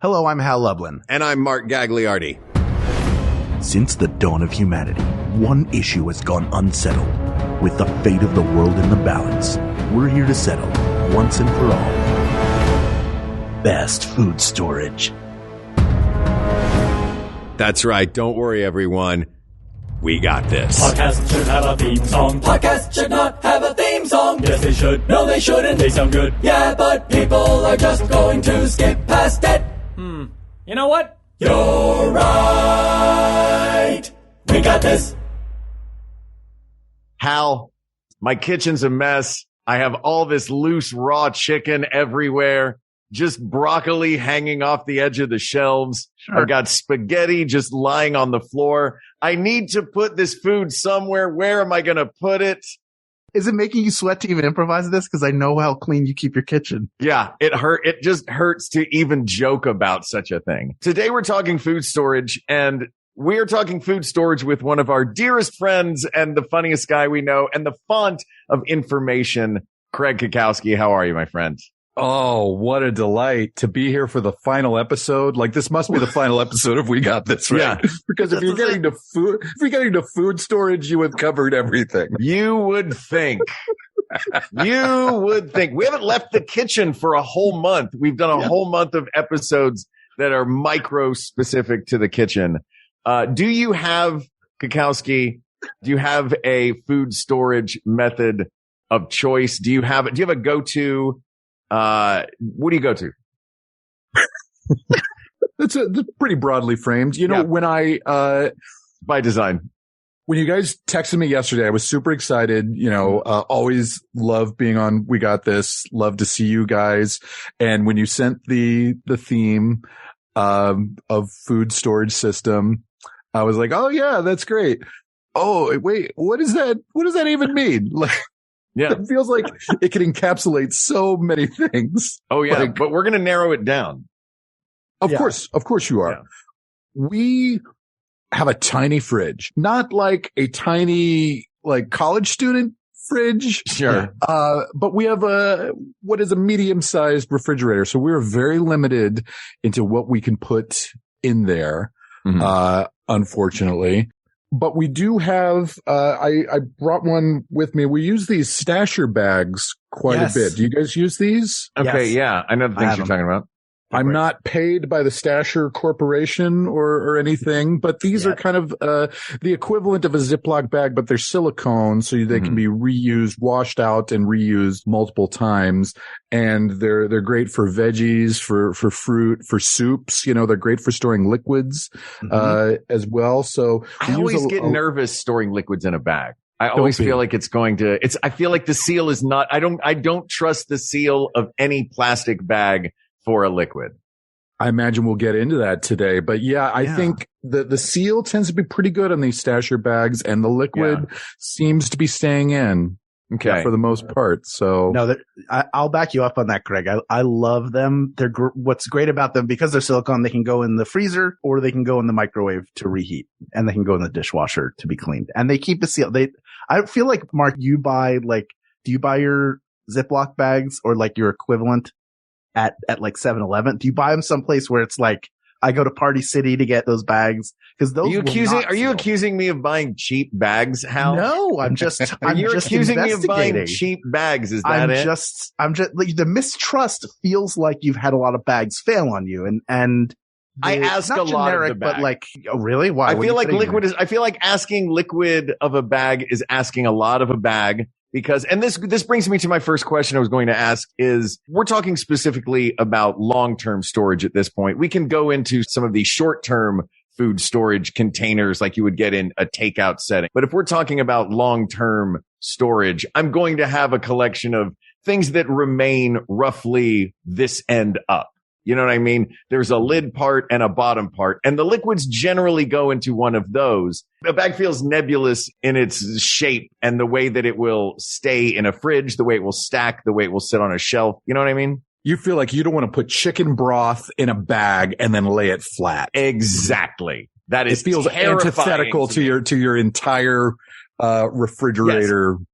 Hello, I'm Hal Lublin. And I'm Mark Gagliardi. Since the dawn of humanity, one issue has gone unsettled. With the fate of the world in the balance, we're here to settle, once and for all, best food storage. That's right. Don't worry, everyone. We got this. Podcasts should have a theme song. Podcasts should not have a theme song. Yes, they should. No, they shouldn't. They sound good. Yeah, but people are just going to skip past it. You know what? You're right. We got this. Hal, my kitchen's a mess. I have all this loose raw chicken everywhere. Just broccoli hanging off the edge of the shelves. Sure. I've got spaghetti just lying on the floor. I need to put this food somewhere. Where am I going to put it? Is it making you sweat to even improvise this? Because I know how clean you keep your kitchen. Yeah, it just hurts to even joke about such a thing. Today we're talking food storage, and we are talking food storage with one of our dearest friends and the funniest guy we know and the font of information, Craig Cackowski. How are you, my friend? Oh, what a delight to be here for the final episode. Like, this must be the final episode if we got this right. Yeah. Because if you're getting to food storage, you have covered everything. You would think. You would think. We haven't left the kitchen for a whole month. We've done a whole month of episodes that are micro specific to the kitchen. Do you have, Cackowski, do you have a food storage method of choice? Do you have a go-to? What do you go to? That's pretty broadly framed. You know, when by design, when you guys texted me yesterday, I was super excited. You know, always love being on We Got This. Love to see you guys. And when you sent the theme, of food storage system, I was like, oh yeah, that's great. Oh, wait, what is that? What does that even mean? Like, yeah, it feels like it can encapsulate so many things. Oh yeah, but we're going to narrow it down. Of course you are. Yeah. We have a tiny fridge, not like a tiny, like, college student fridge. Sure. But we have what is a medium-sized refrigerator. So we're very limited into what we can put in there. Unfortunately. But we do have, I brought one with me. We use these stasher bags quite a bit. Do you guys use these? Okay. Yeah. I know the things you're talking about. I'm not paid by the Stasher Corporation or anything, but these are kind of, the equivalent of a Ziploc bag, but they're silicone, so they can be reused, washed out and reused multiple times. And they're great for veggies, for fruit, for soups. You know, they're great for storing liquids, as well. So I always get nervous storing liquids in a bag. I always feel like I feel like the seal is not, I don't trust the seal of any plastic bag for a liquid. I imagine we'll get into that today, but I think the seal tends to be pretty good on these stasher bags, and the liquid seems to be staying in. Okay. For the most part. So no, I'll back you up on that, Craig. I love them. What's great about them, because they're silicone, they can go in the freezer or they can go in the microwave to reheat, and they can go in the dishwasher to be cleaned, and they keep the seal. I feel like, Mark, do you buy your Ziploc bags or like your equivalent at like 7-Eleven? Do you buy them someplace where it's like, I go to Party City to get those bags? Because those are you accusing me of buying cheap bags, Hal? No, I'm just accusing me of buying cheap bags. Is that I'm just like, the mistrust feels like you've had a lot of bags fail on you, and I ask a lot of the bag. But like, oh, really? Why? I feel like asking liquid of a bag is asking a lot of a bag. Because, and this brings me to my first question I was going to ask is, we're talking specifically about long-term storage at this point. We can go into some of the short-term food storage containers like you would get in a takeout setting. But if we're talking about long-term storage, I'm going to have a collection of things that remain roughly this end up. You know what I mean? There's a lid part and a bottom part, and the liquids generally go into one of those. A bag feels nebulous in its shape and the way that it will stay in a fridge, the way it will stack, the way it will sit on a shelf. You know what I mean? You feel like you don't want to put chicken broth in a bag and then lay it flat. Exactly. That is, it feels antithetical to your entire refrigerator. Yes.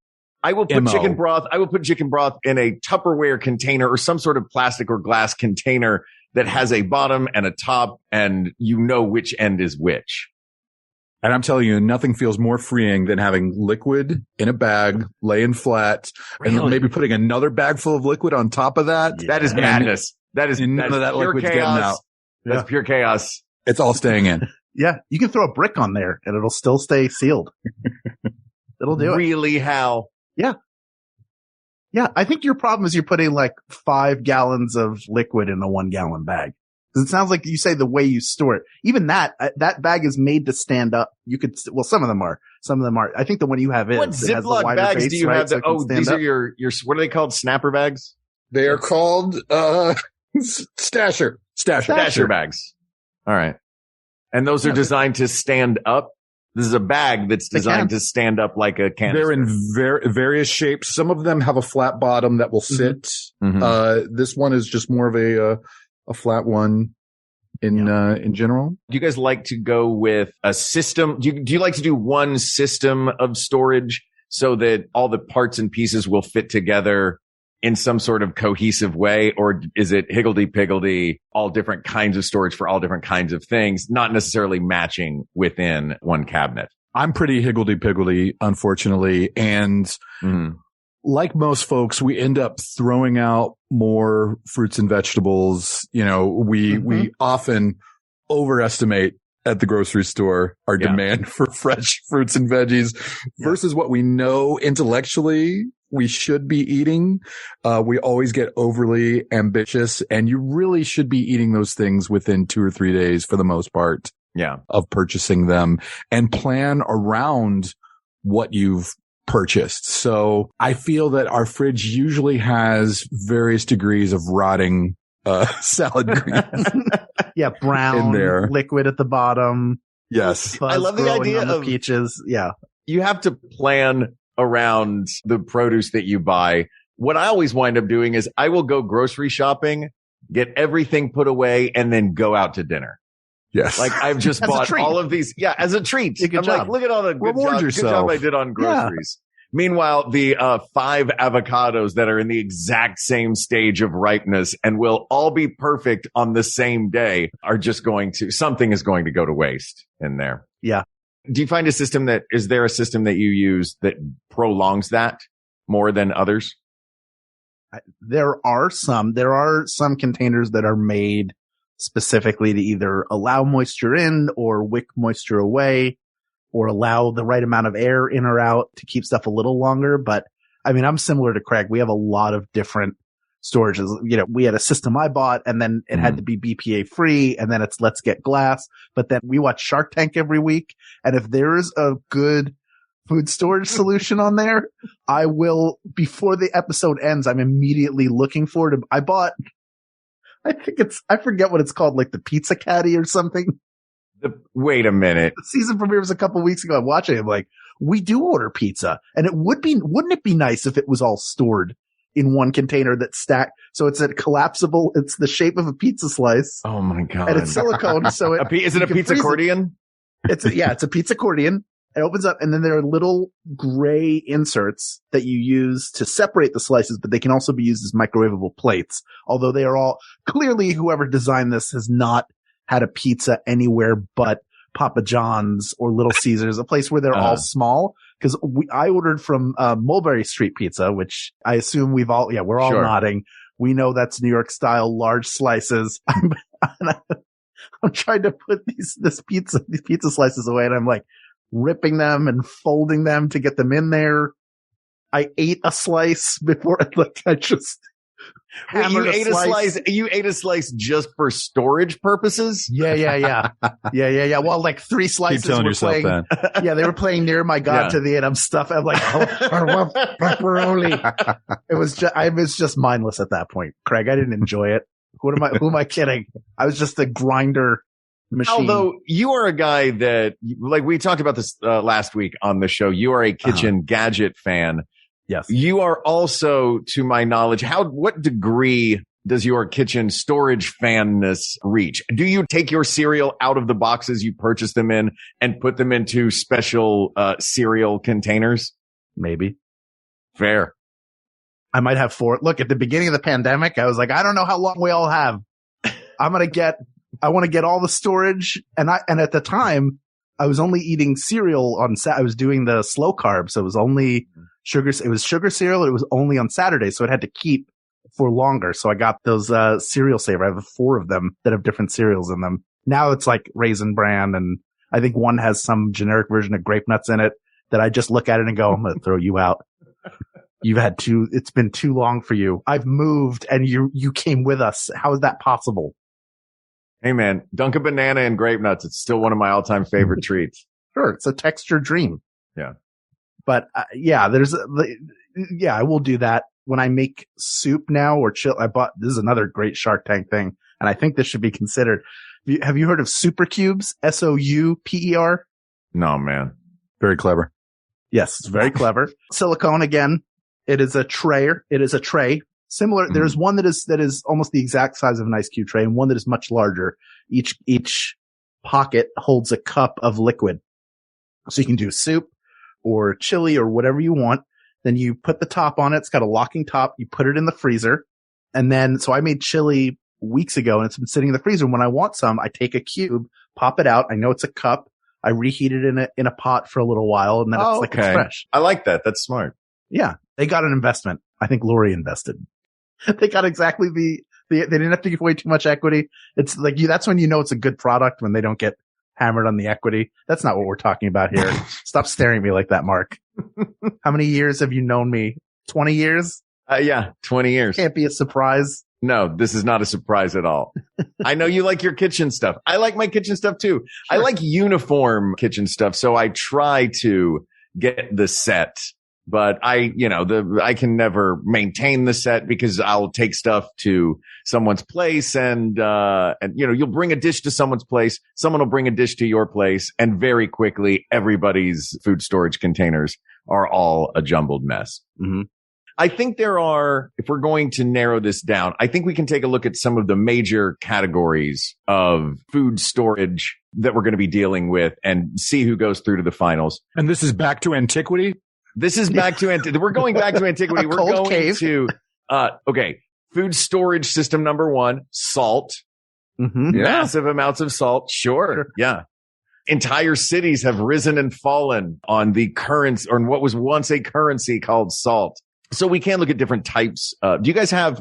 I will put chicken broth in a Tupperware container or some sort of plastic or glass container that has a bottom and a top, and you know which end is which. And I'm telling you, nothing feels more freeing than having liquid in a bag, laying flat, and then maybe putting another bag full of liquid on top of that. That is madness. That is none of that pure liquid's getting chaos. out. That's pure chaos. It's all staying in. Yeah, you can throw a brick on there and it'll still stay sealed. It'll do it. Really, Hal? Yeah. Yeah, I think your problem is you're putting like 5 gallons of liquid in a 1 gallon bag. Because it sounds like you say the way you store it. Even that bag is made to stand up. You could, well, some of them are. Some of them aren't. I think the one you have is. What Ziploc bags do you have? These are your, what are they called? Snapper bags? They are called, Stasher bags. All right. And those are designed to stand up. This is a bag that's designed to stand up like a canister. They're in various shapes. Some of them have a flat bottom that will sit. Mm-hmm. This one is just more of a flat one in general. Do you guys like to go with a system? Do you like to do one system of storage so that all the parts and pieces will fit together in some sort of cohesive way? Or is it higgledy-piggledy, all different kinds of storage for all different kinds of things, not necessarily matching within one cabinet? I'm pretty higgledy-piggledy, unfortunately. And like most folks, we end up throwing out more fruits and vegetables. You know, we often overestimate at the grocery store our demand for fresh fruits and veggies versus what we know intellectually we should be eating. We always get overly ambitious, and you really should be eating those things within 2 or 3 days for the most part of purchasing them, and plan around what you've purchased. So I feel that our fridge usually has various degrees of rotting salad greens. Brown in there. Liquid at the bottom. Yes. I love the idea of peaches. Yeah. You have to plan around the produce that you buy. What I always wind up doing is I will go grocery shopping, get everything put away, and then go out to dinner. Yes. Like I've just bought all of these. Yeah. As a treat. I'm like, look at all the good job I did on groceries. Meanwhile, the 5 avocados that are in the exact same stage of ripeness and will all be perfect on the same day are just something is going to go to waste in there. Yeah. Do you find is there a system that you use that prolongs that more than others? There are some containers that are made specifically to either allow moisture in or wick moisture away, or allow the right amount of air in or out to keep stuff a little longer. But I mean, I'm similar to Craig. We have a lot of different storages. You know, we had a system I bought, and then it had to be BPA free, and then it's Let's Get Glass. But then we watch Shark Tank every week. And if there is a good food storage solution on there, I will, before the episode ends, I'm immediately looking for it. I forget what it's called, like the Pizza Caddy or something. Wait a minute. The season premiere was a couple weeks ago. I'm watching it. I'm like, we do order pizza, and wouldn't it be nice if it was all stored in one container that's stacked? So it's collapsible. It's the shape of a pizza slice. Oh my God. And it's silicone. So is it a pizza accordion? It's a pizza accordion. It opens up, and then there are little gray inserts that you use to separate the slices, but they can also be used as microwavable plates. Although they are all clearly, whoever designed this has not had a pizza anywhere but Papa John's or Little Caesars, a place where they're all small. Cause I ordered from, Mulberry Street Pizza, which I assume we're all nodding. We know that's New York style, large slices. I'm trying to put these pizza slices away, and I'm like ripping them and folding them to get them in there. I ate a slice before I just you ate a slice just for storage purposes? Yeah. Well, like 3 slices. Keep telling yourself that. Yeah, they were playing Near My God to the end. I'm stuffed. I'm like, I love pepperoni. It was just mindless at that point. Craig, I didn't enjoy it. Who am I kidding? I was just a grinder machine. Although you are a guy that, like we talked about this last week on the show, you are a kitchen gadget fan. Yes. You are also, to my knowledge, what degree does your kitchen storage fanness reach? Do you take your cereal out of the boxes you purchase them in and put them into special cereal containers? Maybe. Fair. I might have 4. Look, at the beginning of the pandemic, I was like, I don't know how long we all have. I want to get all the storage. And at the time I was only eating cereal I was doing the slow carbs. So it was only sugar. It was sugar cereal. It was only on Saturday. So it had to keep for longer. So I got those, cereal saver. I have 4 of them that have different cereals in them. Now it's like Raisin Bran. And I think one has some generic version of grape nuts in it that I just look at it and go, I'm going to throw you out. It's been too long for you. I've moved and you came with us. How is that possible? Hey man, dunk a banana in grape nuts. It's still one of my all-time favorite treats. Sure. It's a texture dream. Yeah. But I will do that when I make soup now or chill. This is another great Shark Tank thing. And I think this should be considered. Have you heard of Super Cubes? SOUPER? No, man. Very clever. Yes, it's very clever. Silicone again. It is a tray. Similar. Mm-hmm. There's one that is almost the exact size of an ice cube tray and one that is much larger. Each pocket holds a cup of liquid. So you can do soup or chili or whatever you want. Then you put the top on it. It's got a locking top. You put it in the freezer. And then, so I made chili weeks ago and it's been sitting in the freezer. When I want some, I take a cube, pop it out. I know it's a cup. I reheat it in a pot for a little while and then it's it's fresh. I like that. That's smart. Yeah. They got an investment. I think Lori invested. They got exactly they didn't have to give away too much equity. It's like that's when you know it's a good product when they don't get hammered on the equity. That's not what we're talking about here. Stop staring at me like that, Mark. How many years have you known me? 20 years? Yeah, 20 years. Can't be a surprise. No, this is not a surprise at all. I know you like your kitchen stuff. I like my kitchen stuff too. Sure. I like uniform kitchen stuff. So I try to get the set, but I can never maintain the set because I'll take stuff to someone's place and you'll bring a dish to someone's place. Someone will bring a dish to your place and very quickly everybody's food storage containers are all a jumbled mess. Mm-hmm. I think if we're going to narrow this down, I think we can take a look at some of the major categories of food storage that we're going to be dealing with and see who goes through to the finals. And this is back to antiquity? This is back to antiquity. We're going back to antiquity. We're going cave. to, food storage system number 1, salt. Mm-hmm. Massive amounts of salt. Sure. Yeah. Entire cities have risen and fallen on the currency or what was once a currency called salt. So we can look at different types. Do you guys have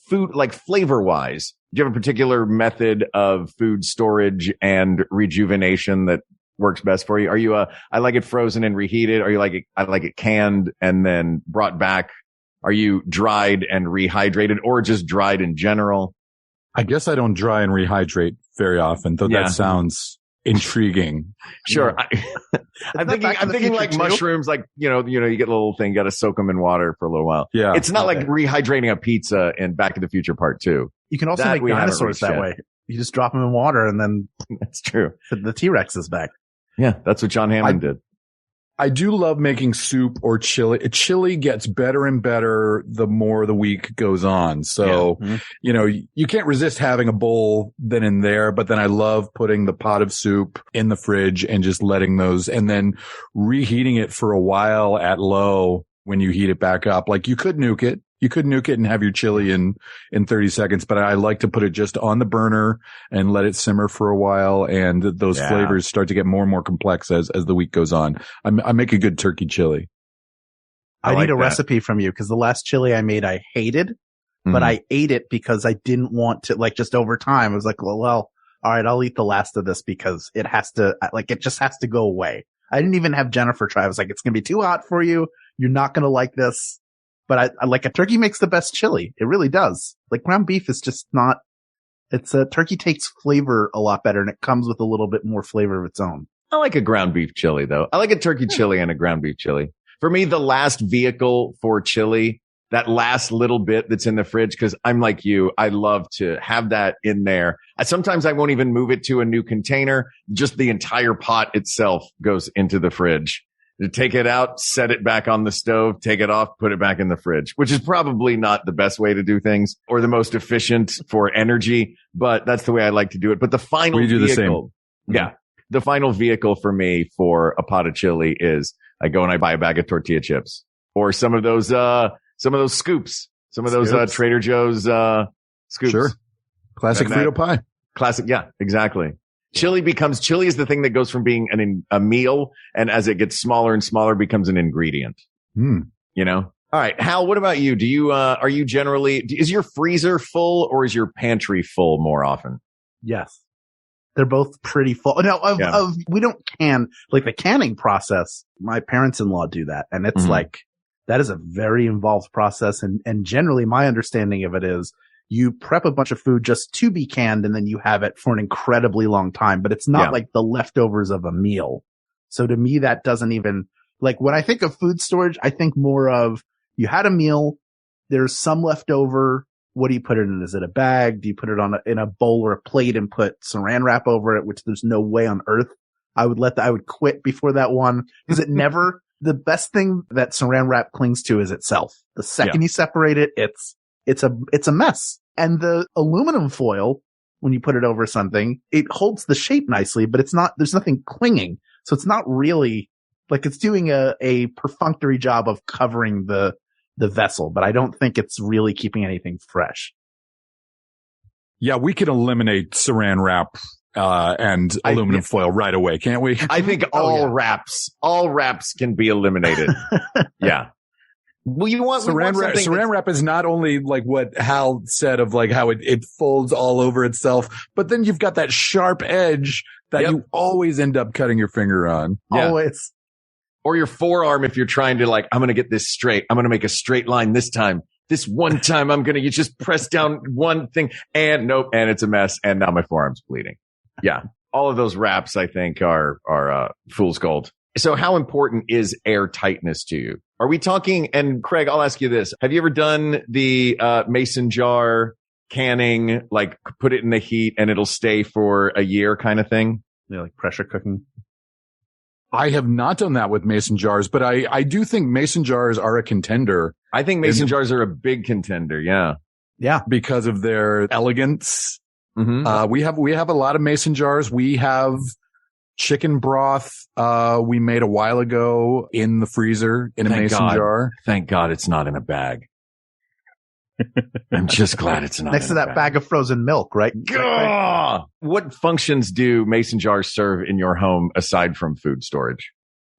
food, like flavor wise? Do you have a particular method of food storage and rejuvenation that works best for you? Are you I like it frozen and reheated? Are you I like it canned and then brought back? Are you dried and rehydrated or just dried in general? I guess I don't dry and rehydrate very often, though that sounds intriguing. Sure. I'm thinking like mushrooms, like, you get a little thing, you got to soak them in water for a little while. Yeah. It's not like rehydrating a pizza in Back to the Future Part 2. You can also make dinosaurs that way. You just drop them in water and then that's true. The T-Rex is back. Yeah. That's what John Hammond did. I do love making soup or chili. Chili gets better and better the more the week goes on. So, you can't resist having a bowl then and there, but then I love putting the pot of soup in the fridge and just letting those and then reheating it for a while at low when you heat it back up. Like you could nuke it. You could nuke it and have your chili in 30 seconds, but I like to put it just on the burner and let it simmer for a while. And those flavors start to get more and more complex as the week goes on. I make a good turkey chili. I need a recipe from you because the last chili I made, I hated, but I ate it because I didn't want to, just over time. I was like, well, all right, I'll eat the last of this because it just has to go away. I didn't even have Jennifer try. I was like, it's going to be too hot for you. You're not going to like this. But I like a turkey makes the best chili. It really does. Like ground beef is just not, turkey takes flavor a lot better and it comes with a little bit more flavor of its own. I like a ground beef chili though. I like a turkey chili and a ground beef chili. For me, the last vehicle for chili, that last little bit that's in the fridge, cause I'm like you, I love to have that in there. Sometimes I won't even move it to a new container. Just the entire pot itself goes into the fridge. To take it out, set it back on the stove, take it off, put it back in the fridge, which is probably not the best way to do things or the most efficient for energy, but that's the way I like to do it. But the final vehicle, the final vehicle for me for a pot of chili is I go and I buy a bag of tortilla chips or some of those scoops, some of those Trader Joe's scoops. Sure. Classic Frito pie. Classic. Yeah, exactly. Chili is the thing that goes from being a meal, and as it gets smaller and smaller, becomes an ingredient. You know? All right. Hal, what about you? Are you generally, is your freezer full or is your pantry full more often? Yes. They're both pretty full. No, we don't can, like the canning process. My parents-in-law do that. And it's like, that is a very involved process. And generally my understanding of it is you prep a bunch of food just to be canned and then you have it for an incredibly long time, but it's not like the leftovers of a meal. So to me, that doesn't even, like when I think of food storage, I think more of you had a meal, there's some left over. What do you put it in? Is it a bag? Do you put it in a bowl or a plate and put saran wrap over it, which there's no way on earth I would quit before that one, because it never, the best thing that saran wrap clings to is itself. The second you separate it, it's a mess. And the aluminum foil, when you put it over something, it holds the shape nicely, but there's nothing clinging. So it's not really like it's doing a perfunctory job of covering the vessel, but I don't think it's really keeping anything fresh. Yeah, we can eliminate saran wrap and aluminum foil right away, can't we? I think all wraps can be eliminated. Yeah. Well, saran wrap is not only like what Hal said of like how it folds all over itself, but then you've got that sharp edge that you always end up cutting your finger on. Yeah. Always. Or your forearm if you're trying to like, I'm going to get this straight. I'm going to make a straight line this time. This one time you just press down one thing and nope. And it's a mess. And now my forearm's bleeding. Yeah. All of those wraps I think are fool's gold. So how important is air tightness to you? Are we talking, and Craig, I'll ask you this. Have you ever done the mason jar canning, like put it in the heat and it'll stay for a year kind of thing? Yeah, like pressure cooking. I have not done that with mason jars, but I do think mason jars are a contender. I think mason jars are a big contender. Yeah. Yeah. Because of their elegance. We have a lot of mason jars. We have chicken broth, we made a while ago in the freezer in a mason jar. Thank God it's not in a bag. I'm just glad it's not next to that bag of frozen milk, right? What functions do mason jars serve in your home aside from food storage?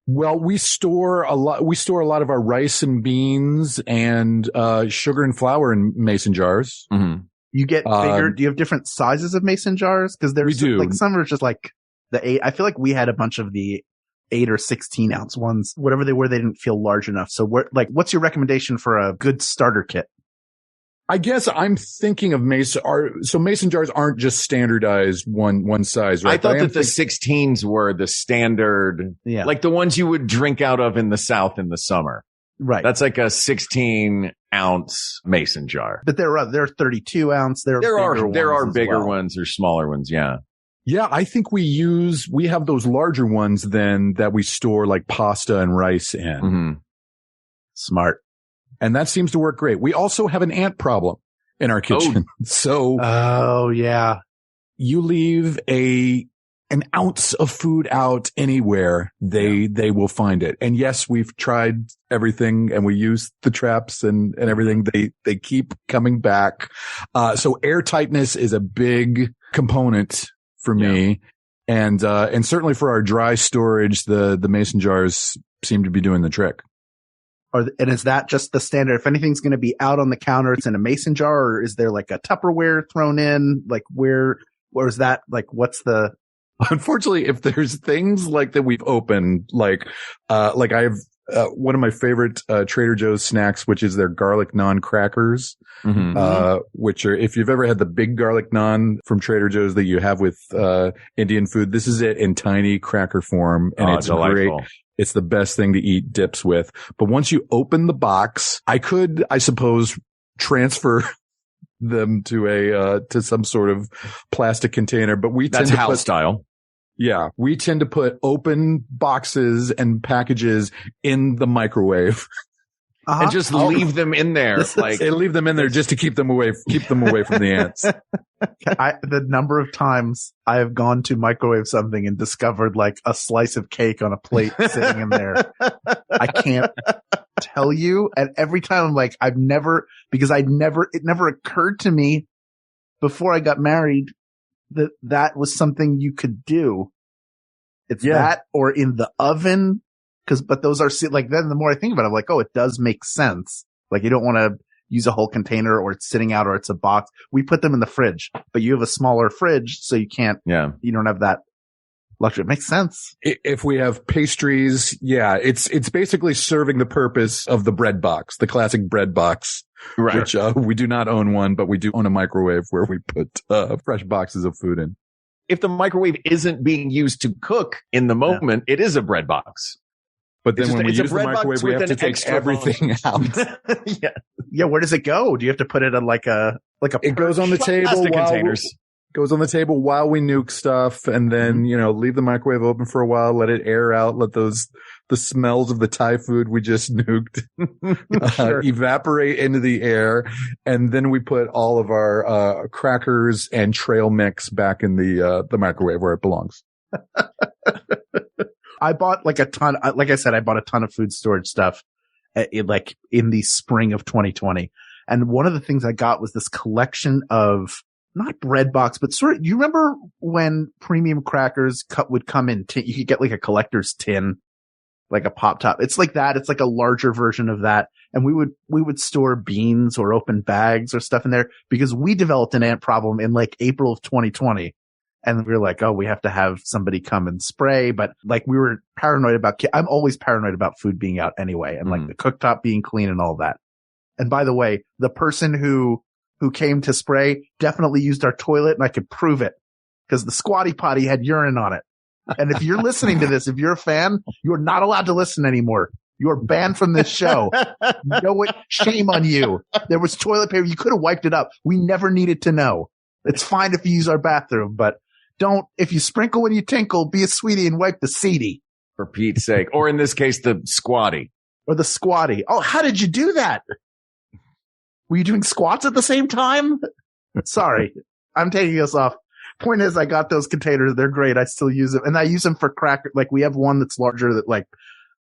Well, we store a lot of our rice and beans and sugar and flour in mason jars. You get bigger. Do you have different sizes of mason jars? Because we do. Like some are just like the 8. I feel like we had a bunch of the 8 or 16 ounce ones, whatever they were. They didn't feel large enough. So what's your recommendation for a good starter kit? I guess I'm thinking of so mason jars aren't just standardized one size, right? I thought that the 16s were the standard, like the ones you would drink out of in the South in the summer. Right. That's like a 16 ounce mason jar. But there are 32 ounce. There are bigger ones or smaller ones. Yeah. Yeah. I think we have those larger ones then that we store like pasta and rice in. Smart. And that seems to work great. We also have an ant problem in our kitchen. Oh yeah. You leave an ounce of food out anywhere, they will find it. And yes, we've tried everything and we use the traps and everything. They keep coming back. So air tightness is a big component for me. And certainly for our dry storage, the mason jars seem to be doing the trick. And is that just the standard? If anything's going to be out on the counter, it's in a mason jar, or is there like a Tupperware thrown in? Like where is that? Like what's the? Unfortunately, if there's things like that we've opened, like I have one of my favorite Trader Joe's snacks, which is their garlic naan crackers, which are, if you've ever had the big garlic naan from Trader Joe's that you have with Indian food, this is it in tiny cracker form, and it's delightful. Great. It's the best thing to eat dips with. But once you open the box, I suppose, transfer them to some sort of plastic container. But that's Hal style. Yeah, we tend to put open boxes and packages in the microwave. And just leave them in there. Leave them in there just to keep them away from the ants. The number of times I have gone to microwave something and discovered like a slice of cake on a plate sitting in there. I can't tell you. And every time I'm like, it never occurred to me before I got married that was something you could do. It's that or in the oven. But those are like, then the more I think about it, I'm like, oh, it does make sense. Like you don't want to use a whole container or it's sitting out or it's a box. We put them in the fridge, but you have a smaller fridge. So you can't, you don't have that luxury. It makes sense. If we have pastries, it's basically serving the purpose of the bread box, the classic bread box, right? Which we do not own one, but we do own a microwave where we put fresh boxes of food in. If the microwave isn't being used to cook in the moment, it is a bread box. But then when we use the microwave, we have to take everything out. Yeah. Where does it go? Do you have to put it on like a? It goes on the table. Goes on the table while we nuke stuff, and then leave the microwave open for a while, let it air out, let the smells of the Thai food we just nuked evaporate into the air, and then we put all of our crackers and trail mix back in the microwave where it belongs. I bought like a ton. Like I said, I bought a ton of food storage stuff in the spring of 2020, and one of the things I got was this collection of. Not bread box, but do you remember when premium crackers would come in tin? You could get like a collector's tin, like a pop top. It's like that. It's like a larger version of that. And we would store beans or open bags or stuff in there because we developed an ant problem in like April of 2020. And we were like, oh, we have to have somebody come and spray. But like we were paranoid about, I'm always paranoid about food being out anyway. And like the cooktop being clean and all that. And by the way, the person who came to spray definitely used our toilet, and I could prove it because the squatty potty had urine on it. And if you're listening to this, if you're a fan, you're not allowed to listen anymore. You're banned from this show. You know what? Shame on you. There was toilet paper. You could have wiped it up. We never needed to know. It's fine if you use our bathroom, but if you sprinkle when you tinkle, be a sweetie and wipe the seedy. For Pete's sake. Or in this case, the squatty. Or the squatty. Oh, how did you do that? Were you doing squats at the same time? Sorry, I'm taking us off. Point is, I got those containers. They're great. I still use them. And I use them for cracker. Like we have one that's larger that like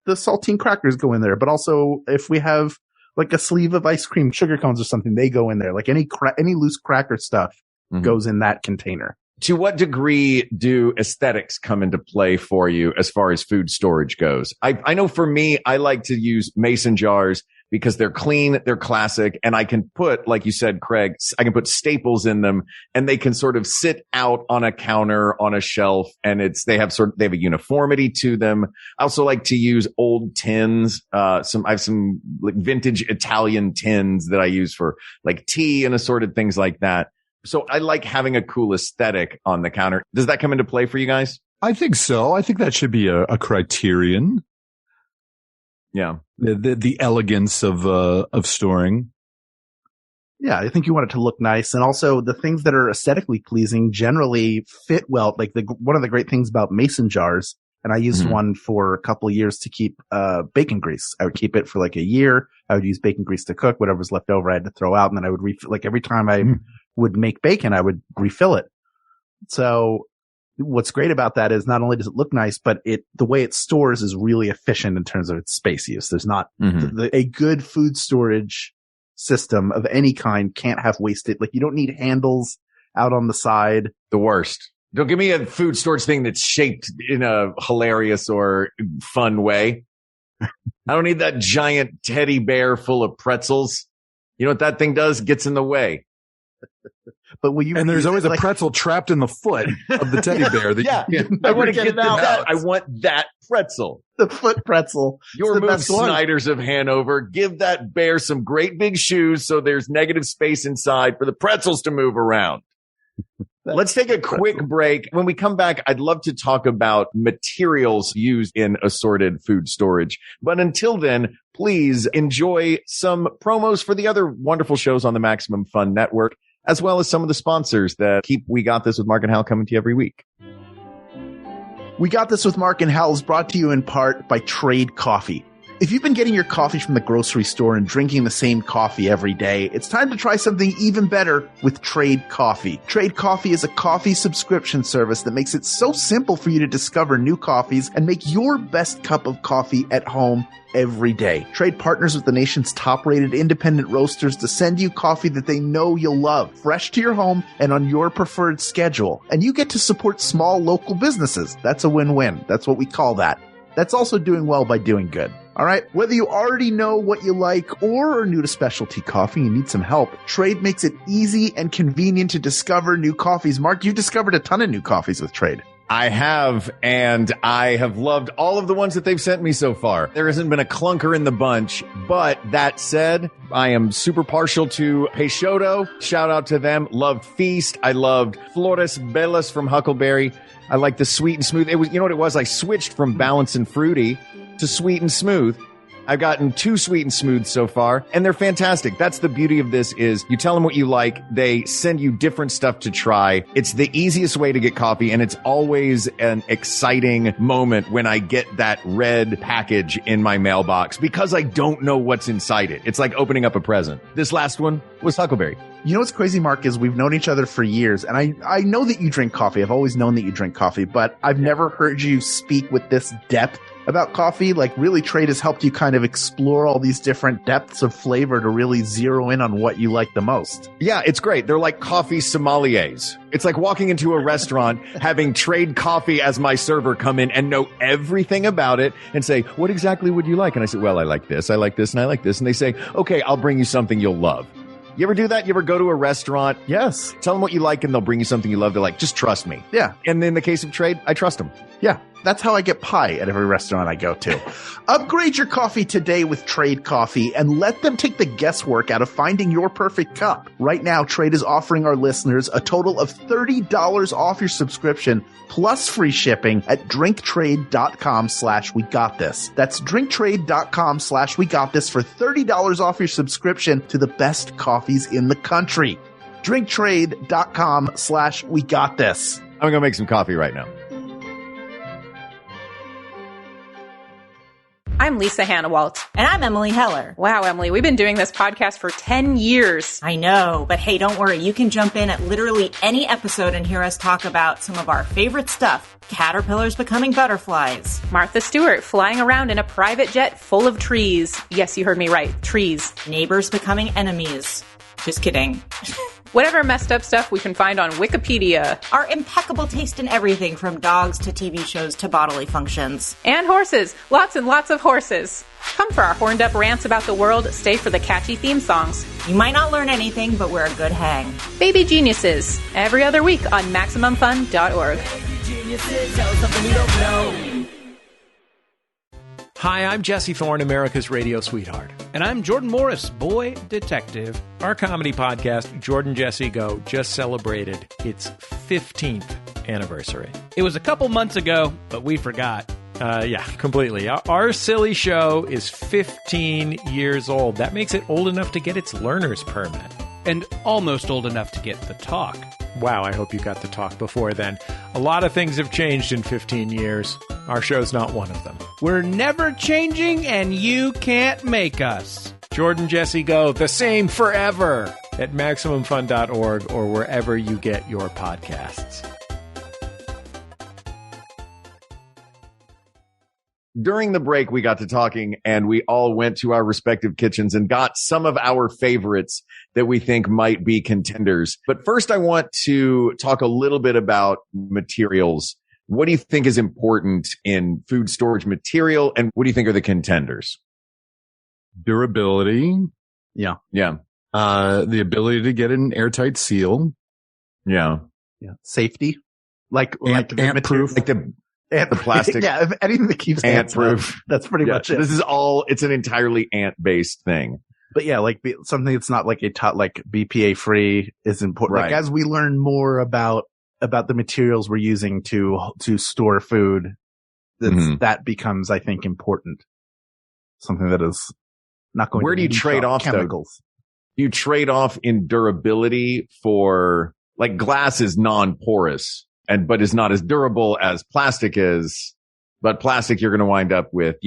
the saltine crackers go in there. But also if we have like a sleeve of ice cream, sugar cones or something, they go in there. Like any loose cracker stuff goes in that container. To what degree do aesthetics come into play for you as far as food storage goes? I know for me, I like to use mason jars because they're clean, they're classic, and I can put, like you said, Craig, I can put staples in them and they can sort of sit out on a counter, on a shelf, and they have a uniformity to them. I also like to use old tins. I have some like vintage Italian tins that I use for like tea and assorted things like that. So I like having a cool aesthetic on the counter. Does that come into play for you guys? I think so. I think that should be a criterion. Yeah. The elegance of storing. Yeah. I think you want it to look nice. And also the things that are aesthetically pleasing generally fit well. Like one of the great things about mason jars, and I used one for a couple of years to keep, bacon grease. I would keep it for like a year. I would use bacon grease to cook. Whatever was left over, I had to throw out. And then I would like every time I would make bacon, I would refill it. So what's great about that is not only does it look nice, but the way it stores is really efficient in terms of its space use. There's not a good food storage system of any kind can't have wasted. Like you don't need handles out on the side. The worst. Don't give me a food storage thing that's shaped in a hilarious or fun way. I don't need that giant teddy bear full of pretzels. You know what that thing does? Gets in the way. But there's always a pretzel trapped in the foot of the teddy bear. I want to get that. I want that pretzel. The foot pretzel. Your move, Snyders of Hanover. Give that bear some great big shoes so there's negative space inside for the pretzels to move around. Let's take a quick break. When we come back, I'd love to talk about materials used in assorted food storage. But until then, please enjoy some promos for the other wonderful shows on the Maximum Fun Network, as well as some of the sponsors that keep We Got This with Mark and Hal coming to you every week. We Got This with Mark and Hal is brought to you in part by Trade Coffee. If you've been getting your coffee from the grocery store and drinking the same coffee every day, it's time to try something even better with Trade Coffee. Trade Coffee is a coffee subscription service that makes it so simple for you to discover new coffees and make your best cup of coffee at home every day. Trade partners with the nation's top-rated independent roasters to send you coffee that they know you'll love, fresh to your home and on your preferred schedule. And you get to support small local businesses. That's a win-win. That's what we call that. That's also doing well by doing good. All right. Whether you already know what you like or are new to specialty coffee and need some help, Trade makes it easy and convenient to discover new coffees. Mark, you've discovered a ton of new coffees with Trade. I have, and I have loved all of the ones that they've sent me so far. There hasn't been a clunker in the bunch, but that said, I am super partial to Peixoto. Shout out to them. Loved Feast. I loved Flores Bellas from Huckleberry. I like the sweet and smooth. It was, you know what it was? I switched from Balance and Fruity to sweet and smooth. I've gotten 2 sweet and smooth so far, and they're fantastic. That's the beauty of this is you tell them what you like. They send you different stuff to try. It's the easiest way to get coffee, and it's always an exciting moment when I get that red package in my mailbox because I don't know what's inside it. It's like opening up a present. This last one was Huckleberry. You know what's crazy, Mark, is we've known each other for years, and I know that you drink coffee. I've always known that you drink coffee, but I've never heard you speak with this depth about coffee. Like, really, Trade has helped you kind of explore all these different depths of flavor to really zero in on what you like the most. Yeah, it's great. They're like coffee sommeliers. It's like walking into a restaurant, having Trade Coffee as my server come in and know everything about it and say, what exactly would you like? And I say, well, I like this, and I like this. And they say, okay, I'll bring you something you'll love. You ever do that? You ever go to a restaurant? Yes. Tell them what you like and they'll bring you something you love. They're like, just trust me. Yeah. And in the case of Trade, I trust them. Yeah. That's how I get pie at every restaurant I go to. Upgrade your coffee today with Trade Coffee and let them take the guesswork out of finding your perfect cup. Right now, Trade is offering our listeners a total of $30 off your subscription plus free shipping at drinktrade.com/wegotthis. That's drinktrade.com/wegotthis for $30 off your subscription to the best coffees in the country. drinktrade.com/wegotthis. I'm going to make some coffee right now. I'm Lisa Hannawalt. And I'm Emily Heller. Wow, Emily, we've been doing this podcast for 10 years. I know, but hey, don't worry. You can jump in at literally any episode and hear us talk about some of our favorite stuff. Caterpillars becoming butterflies. Martha Stewart flying around in a private jet full of trees. Yes, you heard me right. Trees. Neighbors becoming enemies. Just kidding. Whatever messed up stuff we can find on Wikipedia. Our impeccable taste in everything from dogs to TV shows to bodily functions. And horses. Lots and lots of horses. Come for our horned up rants about the world. Stay for the catchy theme songs. You might not learn anything, but we're a good hang. Baby Geniuses. Every other week on MaximumFun.org. Hi, I'm Jesse Thorne, America's radio sweetheart. And I'm Jordan Morris, boy detective. Our comedy podcast, Jordan Jesse Go, just celebrated its 15th anniversary. It was a couple months ago, but we forgot. Yeah, completely. Our silly show is 15 years old. That makes it old enough to get its learner's permit. And almost old enough to get the talk. Wow, I hope you got the talk before then. A lot of things have changed in 15 years. Our show's not one of them. We're never changing, and you can't make us. Jordan Jesse Go, the same forever at MaximumFun.org or wherever you get your podcasts. During the break, we got to talking and we all went to our respective kitchens and got some of our favorites that we think might be contenders. But first, I want to talk a little bit about materials. What do you think is important in food storage material? And what do you think are the contenders? Durability. Yeah. Yeah. The ability to get an airtight seal. Yeah. Yeah. Safety. Like ant proof. Like the plastic. Yeah. If anything that keeps ants proof. out, that's pretty much it. This is it's an entirely ant based thing. But yeah, like something that's not like like BPA free is important. Right. Like as we learn more about the materials we're using to store food, that becomes, I think, important. Something that is not going. Where to do you trade off chemicals? Do you trade off in durability for, like, glass is non-porous but is not as durable as plastic is. But plastic, you're going to wind up with,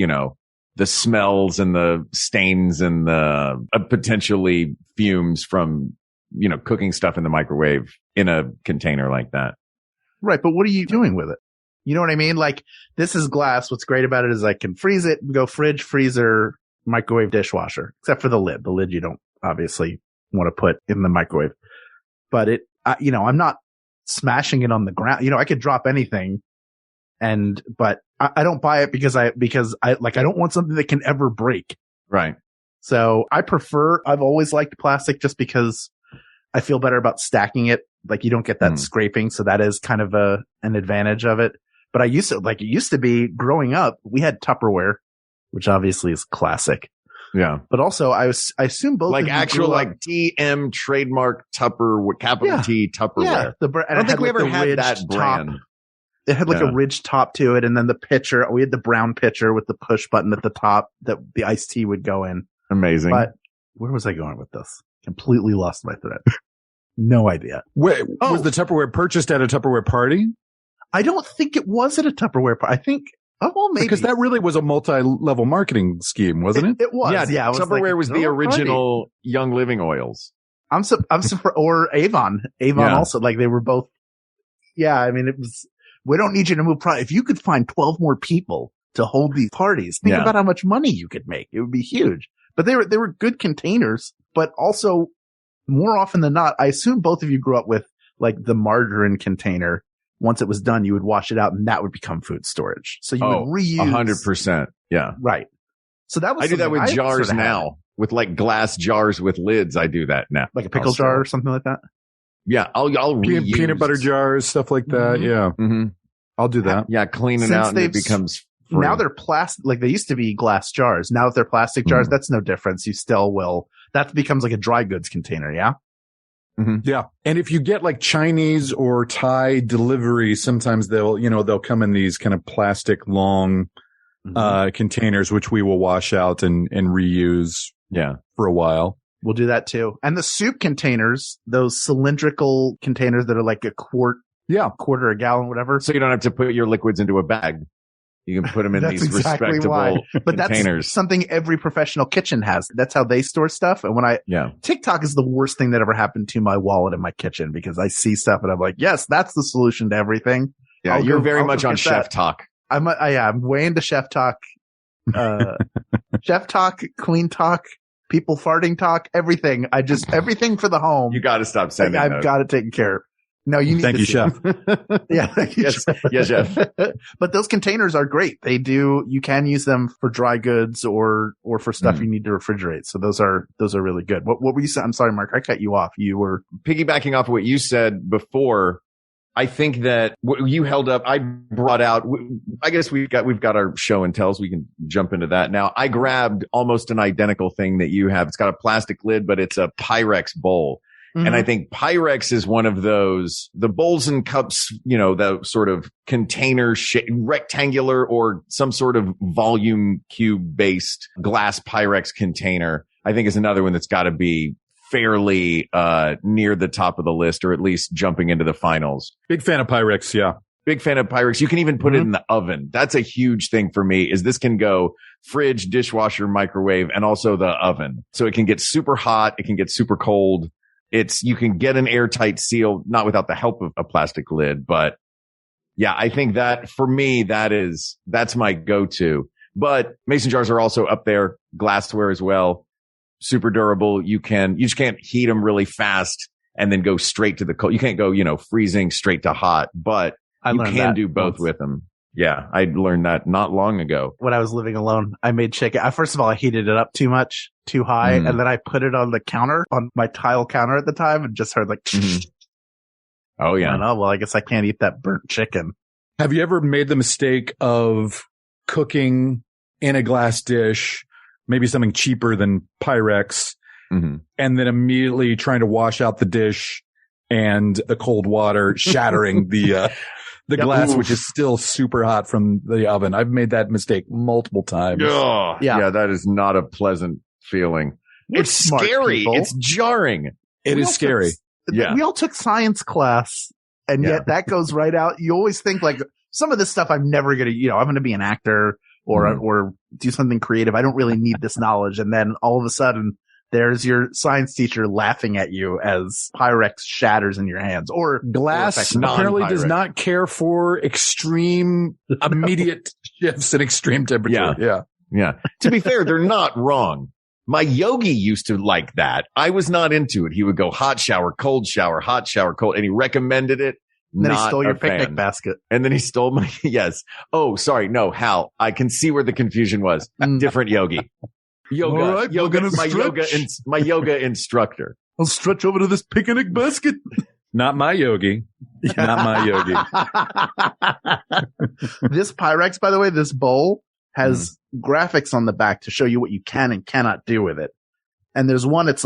the smells and the stains and the potentially fumes from, cooking stuff in the microwave in a container like that. Right. But what are you doing with it? You know what I mean? Like, this is glass. What's great about it is I can freeze it, go fridge, freezer, microwave, dishwasher, except for the lid. The lid you don't obviously want to put in the microwave. But I'm not smashing it on the ground. I could drop anything, but I don't buy it because I don't want something that can ever break. Right. So I've always liked plastic just because I feel better about stacking it. Like, you don't get that scraping. So that is kind of an advantage of it. But it used to be growing up, we had Tupperware, which obviously is classic. Yeah. But also I assume both like actual like TM trademark capital T Tupperware. Yeah. I don't think we ever had that brand. Top. It had like a ridged top to it. And then the pitcher, we had the brown pitcher with the push button at the top that the iced tea would go in. Amazing. But where was I going with this? Completely lost my thread. No idea. Wait, was the Tupperware purchased at a Tupperware party? I don't think it was at a Tupperware party. I think, maybe. Because that really was a multi-level marketing scheme, wasn't it? It was. Yeah. Tupperware was the original Young Living Oils. I'm surprised, or Avon. Avon also, like, they were both. Yeah. I mean, it was, we don't need you to move if you could find 12 more people to hold these parties, think about how much money you could make. It would be huge. But they were good containers, but also more often than not, I assume both of you grew up with like the margarine container. Once it was done, you would wash it out and that would become food storage. So you would reuse 100%. Yeah. Right. So that was, I do that with jars now, with like glass jars with lids. I do that now. Like a pickle jar or something like that. Yeah. I'll reuse peanut butter jars, stuff like that. Mm-hmm. Yeah. Mm-hmm. I'll do that. Yeah. Clean it out and it becomes free. Now they're plastic, like they used to be glass jars. Now that they're plastic jars, that's no difference. You still will. That becomes like a dry goods container. Yeah. Mm-hmm. Yeah. And if you get like Chinese or Thai delivery, sometimes they'll come in these kind of plastic long, containers, which we will wash out and reuse. Yeah. For a while. We'll do that too. And the soup containers, those cylindrical containers that are like a quarter, a gallon, whatever. So you don't have to put your liquids into a bag. You can put them in these respectable but containers. That's something every professional kitchen has. That's how they store stuff. And TikTok is the worst thing that ever happened to my wallet in my kitchen because I see stuff and I'm like, yes, that's the solution to everything. Yeah, you're very much on Chef Talk. I'm way into Chef Talk. Chef Talk, Clean Talk, people farting talk, everything. Everything for the home. You got to stop sending those. I've got it taken care of. No, you need Thank you, Chef. Yeah. Thank you, Chef. Yes, Chef. But those containers are great. You can use them for dry goods or for stuff you need to refrigerate. So those are really good. What were you saying? I'm sorry, Mark. I cut you off. You were piggybacking off of what you said before. I think that what you held up, I brought out, I guess we've got our show and tells. We can jump into that now. I grabbed almost an identical thing that you have. It's got a plastic lid, but it's a Pyrex bowl. Mm-hmm. And I think Pyrex is one of those, the bowls and cups, the sort of container rectangular or some sort of volume cube based glass Pyrex container, I think is another one that's got to be fairly, near the top of the list or at least jumping into the finals. Big fan of Pyrex. Yeah. Big fan of Pyrex. You can even put it in the oven. That's a huge thing for me is this can go fridge, dishwasher, microwave, and also the oven. So it can get super hot. It can get super cold. You can get an airtight seal, not without the help of a plastic lid, but yeah, I think that for me, that's my go-to. But mason jars are also up there, glassware as well, super durable. You just can't heat them really fast and then go straight to the cold. You can't go, freezing straight to hot, but you can do both with them. Yeah, I learned that not long ago. When I was living alone, I made chicken. First of all, I heated it up too high, and then I put it on the counter, on my tile counter at the time, and just heard like, oh yeah. Well, I guess I can't eat that burnt chicken. Have you ever made the mistake of cooking in a glass dish, maybe something cheaper than Pyrex, and then immediately trying to wash out the dish and the cold water shattering the glass, which is still super hot from the oven? I've made that mistake multiple times. Yeah, that is not a pleasant feeling. It's scary. People. It's jarring. It is scary. We all took science class, and yet that goes right out. You always think like some of this stuff I'm never going to, I'm going to be an actor or do something creative. I don't really need this knowledge. And then all of a sudden there's your science teacher laughing at you as Pyrex shatters in your hands, or glass apparently does not care for extreme immediate shifts in extreme temperature. Yeah. To be fair, they're not wrong. My yogi used to like that. I was not into it. He would go hot shower, hot shower, cold, and he recommended it. And then he stole your picnic basket. And then he stole my, yes. Oh, sorry. No, Hal. I can see where the confusion was. Different yogi. Yoga. All right, My yoga instructor. I'll stretch over to this picnic basket. Not my yogi. Not my yogi. This Pyrex, by the way, this bowl has graphics on the back to show you what you can and cannot do with it. And there's one, it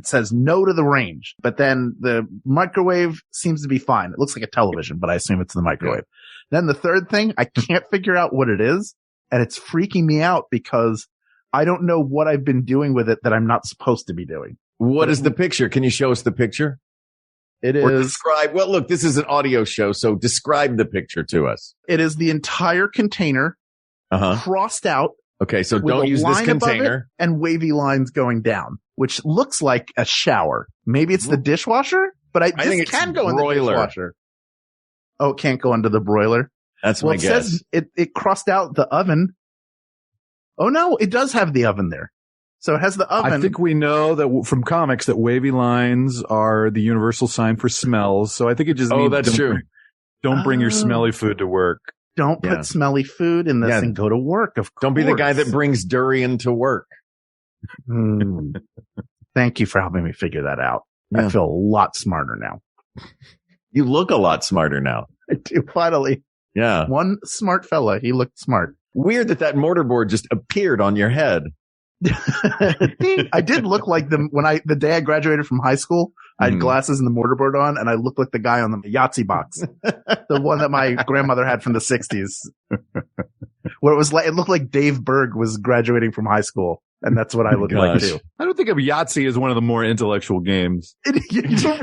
says no to the range, but then the microwave seems to be fine. It looks like a television, but I assume it's the microwave. Yeah. Then the third thing, I can't figure out what it is, and it's freaking me out because I don't know what I've been doing with it that I'm not supposed to be doing. What is the picture? Can you show us the picture? It is. Or describe, well, look, this is an audio show, so describe the picture to us. It is the entire container crossed out. Okay, so don't use this container. And wavy lines going down, which looks like a shower. Maybe it's the dishwasher, but I think it can go in the dishwasher. Oh, it can't go into the broiler? That's my guess. Says it crossed out the oven. Oh, no, it does have the oven there. So it has the oven. I think we know that from comics that wavy lines are the universal sign for smells. So I think it just means that's true. Don't bring your smelly food to work. Don't put smelly food in this and go to work, of course. Don't be the guy that brings durian to work. Thank you for helping me figure that out. Yeah. I feel a lot smarter now. You look a lot smarter now. I do, finally. Yeah. One smart fella. He looked smart. Weird that mortarboard just appeared on your head. I did look like them the day I graduated from high school. I had glasses and the mortarboard on, and I looked like the guy on the Yahtzee box, the one that my grandmother had from the 60s, where it looked like Dave Berg was graduating from high school, and that's what I looked like too. I don't think of Yahtzee as one of the more intellectual games. You don't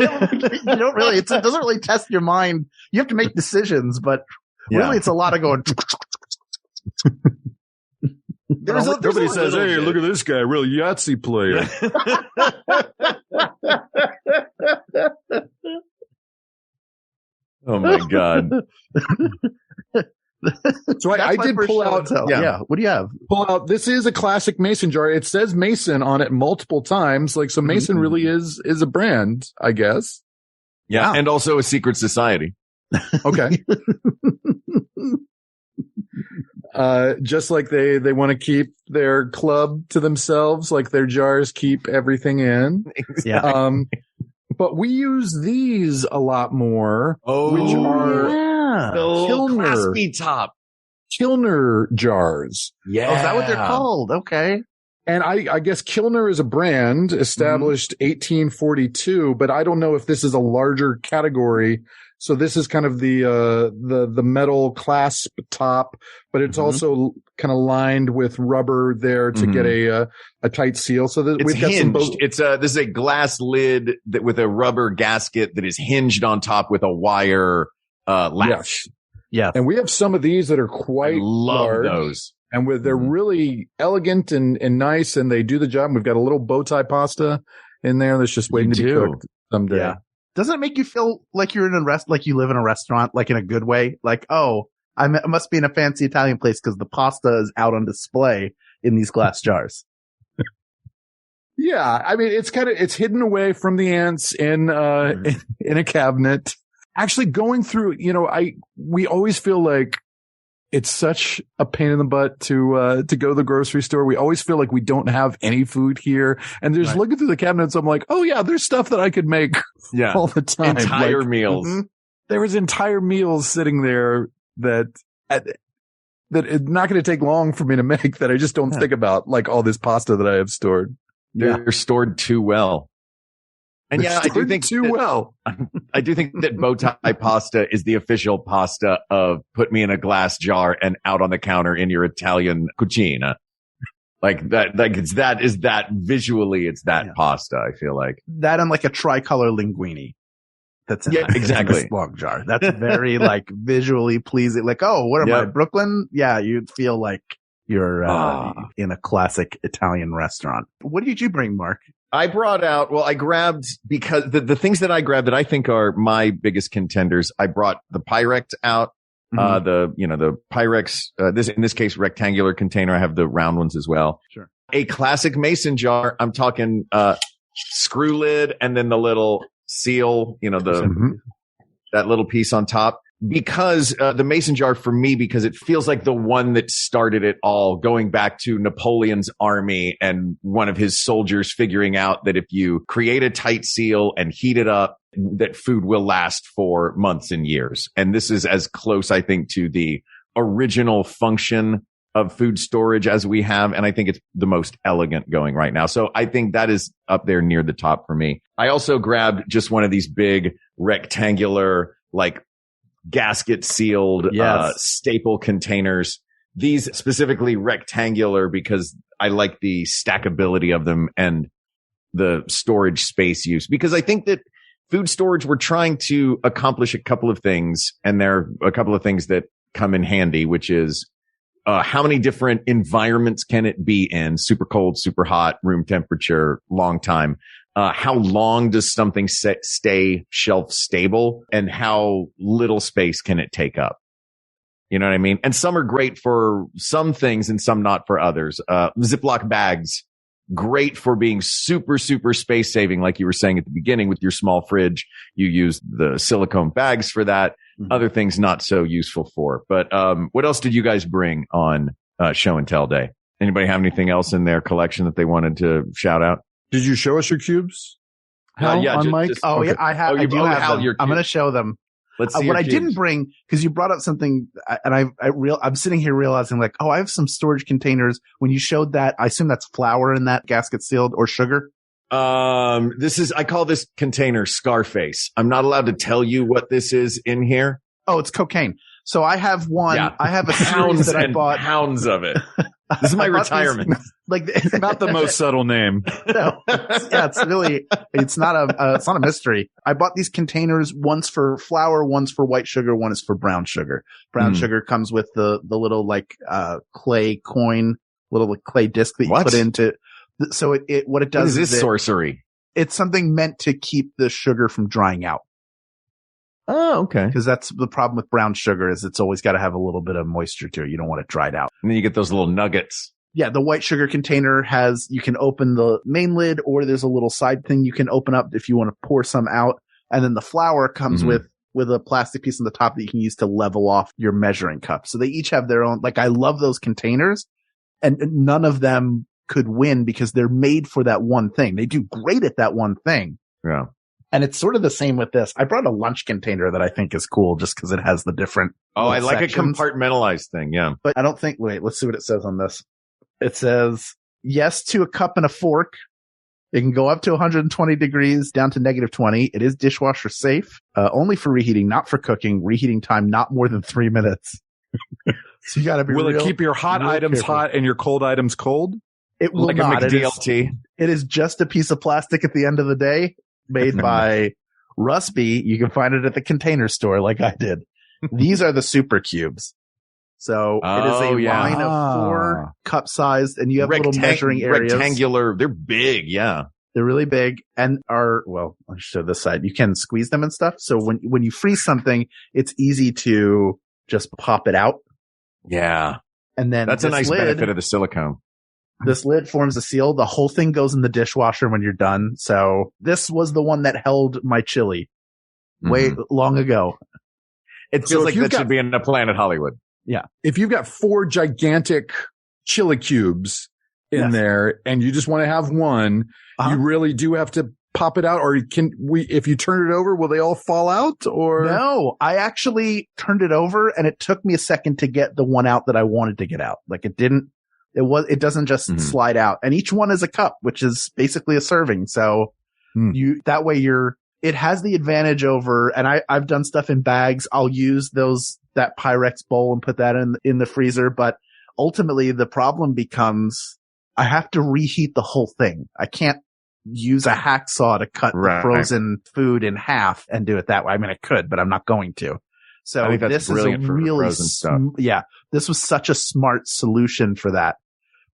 really. It doesn't really test your mind. You have to make decisions, but really, it's a lot of going. Nobody says, "Hey, look at this guy, real Yahtzee player." Oh my God! So I did pull out. Yeah. What do you have? Pull out. This is a classic Mason jar. It says Mason on it multiple times. Like, so Mason really is a brand, I guess. Yeah, and also a secret society. Okay. Just like they want to keep their club to themselves, like their jars keep everything in. Yeah. But we use these a lot more, which are the claspy top Kilner jars. Yeah. Oh, is that what they're called? Okay. And I guess Kilner is a brand established 1842, but I don't know if this is a larger category. So this is kind of the metal clasp top, but it's also kind of lined with rubber there to get a tight seal. So that we've got hinged. This is a glass lid with a rubber gasket that is hinged on top with a wire latch. Yeah. And we have some of these that are quite large. Those. And they're really elegant and nice, and they do the job. We've got a little bow tie pasta in there that's just waiting to be cooked someday. Yeah. Doesn't it make you feel like you're in like you live in a restaurant, like in a good way? Like, oh, I must be in a fancy Italian place because the pasta is out on display in these glass jars. Yeah. I mean, it's hidden away from the ants in a cabinet. Actually going through, we always feel like it's such a pain in the butt to go to the grocery store. We always feel like we don't have any food here. And there's looking through the cabinets. I'm like, oh yeah, there's stuff that I could make all the time. Entire meals. There was entire meals sitting there that it's not going to take long for me to make that I just don't think about, like all this pasta that I have stored. They're stored too well. And I do think I do think that bow tie pasta is the official pasta of put me in a glass jar and out on the counter in your Italian cucina. Like that, visually, it's that pasta, I feel like. That and like a tricolor linguine. That's in exactly. This long jar. That's very like visually pleasing. Like, oh, what am I, Brooklyn? Yeah, you'd feel like You're in a classic Italian restaurant. What did you bring, Mark? I grabbed, because the things that I grabbed that I think are my biggest contenders, I brought the Pyrex out, the Pyrex, in this case, rectangular container. I have the round ones as well. Sure. A classic mason jar. I'm talking, screw lid and then the little seal, that little piece on top. Because the mason jar for me, because it feels like the one that started it all, going back to Napoleon's army and one of his soldiers figuring out that if you create a tight seal and heat it up, that food will last for months and years. And this is as close, I think, to the original function of food storage as we have. And I think it's the most elegant going right now. So I think that is up there near the top for me. I also grabbed just one of these big rectangular, like, gasket sealed staple containers. These specifically rectangular because I like the stackability of them and the storage space use, because I think that food storage, we're trying to accomplish a couple of things, and there are a couple of things that come in handy, which is how many different environments can it be in? Super cold, super hot, room temperature, long time. How long does something stay shelf stable, and how little space can it take up? You know what I mean? And some are great for some things and some not for others. Ziploc bags, great for being super, super space saving. Like you were saying at the beginning with your small fridge, you use the silicone bags for that. Mm-hmm. Other things not so useful for. But what else did you guys bring on show and tell day? Anybody have anything else in their collection that they wanted to shout out? Did you show us your cubes? Hal, on Mike? Yeah, I have. I do have them. I'm going to show them. Let's see what I didn't bring, because you brought up something, and I'm sitting here realizing, like, I have some storage containers. When you showed that, I assume that's flour in that gasket sealed, or sugar. I call this container Scarface. I'm not allowed to tell you what this is in here. Oh, it's cocaine. So I have one. Yeah. I have a series that I bought. Pounds of it. This is my retirement. It's not the most subtle name. No. It's not a mystery. I bought these containers, one's for flour, one's for white sugar, one is for brown sugar. Brown sugar comes with the little clay coin, little clay disc that you put into. So what it does what is this sorcery? It's something meant to keep the sugar from drying out. Oh, okay. Because that's the problem with brown sugar, is it's always got to have a little bit of moisture to it. You don't want it dried out. And then you get those little nuggets. Yeah, the white sugar container you can open the main lid, or there's a little side thing you can open up if you want to pour some out. And then the flour comes with a plastic piece on the top that you can use to level off your measuring cup. So they each have their own, I love those containers, and none of them could win because they're made for that one thing. They do great at that one thing. Yeah. And it's sort of the same with this. I brought a lunch container that I think is cool just because it has the different. Oh, I like sections. A compartmentalized thing. Yeah. But I don't think, let's see what it says on this. It says yes to a cup and a fork. It can go up to 120 degrees down to -20. It is dishwasher safe, only for reheating, not for cooking. Reheating time, not more than 3 minutes. So you gotta be Will it keep your hot items careful. Hot and your cold items cold? It will like not. A McDLT. It is just a piece of plastic at the end of the day. Made by Rusby. You can find it at the Container Store like I did. These are the super cubes. So it is a line of 4 cup sized, and you have little measuring areas. Rectangular. They're big. Yeah. They're really big and I'll show this side. You can squeeze them and stuff. So when you freeze something, it's easy to just pop it out. Yeah. And then that's a nice benefit of the silicone. This lid forms a seal. The whole thing goes in the dishwasher when you're done. So this was the one that held my chili way long ago. It feels like that should be in a Planet Hollywood. Yeah. If you've got 4 gigantic chili cubes in there and you just want to have one, you really do have to pop it out, or if you turn it over, will they all fall out? Or no, I actually turned it over and it took me a second to get the one out that I wanted to get out. It doesn't just slide out, and each one is a cup, which is basically a serving. So it has the advantage over, and I've done stuff in bags. I'll use that Pyrex bowl and put that in the freezer. But ultimately the problem becomes I have to reheat the whole thing. I can't use a hacksaw to cut the frozen food in half and do it that way. I mean, I could, but I'm not going to. So I think that's this brilliant is a for really, frozen stuff. yeah, this was such a smart solution for that.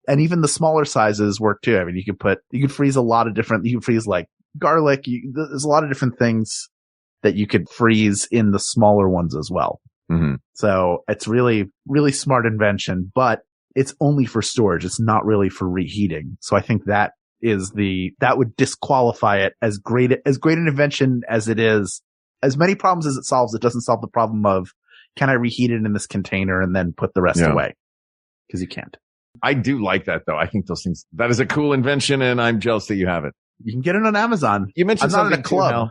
And even the smaller sizes work too. I mean, you could freeze a lot of different, you can freeze like garlic. There's a lot of different things that you could freeze in the smaller ones as well. Mm-hmm. So it's really, really smart invention, but it's only for storage. It's not really for reheating. So I think that would disqualify it as great an invention as it is. As many problems as it solves, it doesn't solve the problem of, can I reheat it in this container and then put the rest away? Because you can't. I do like that though. I think those things, that is a cool invention, and I'm jealous that you have it. You can get it on Amazon. You mentioned I'm not something in a club.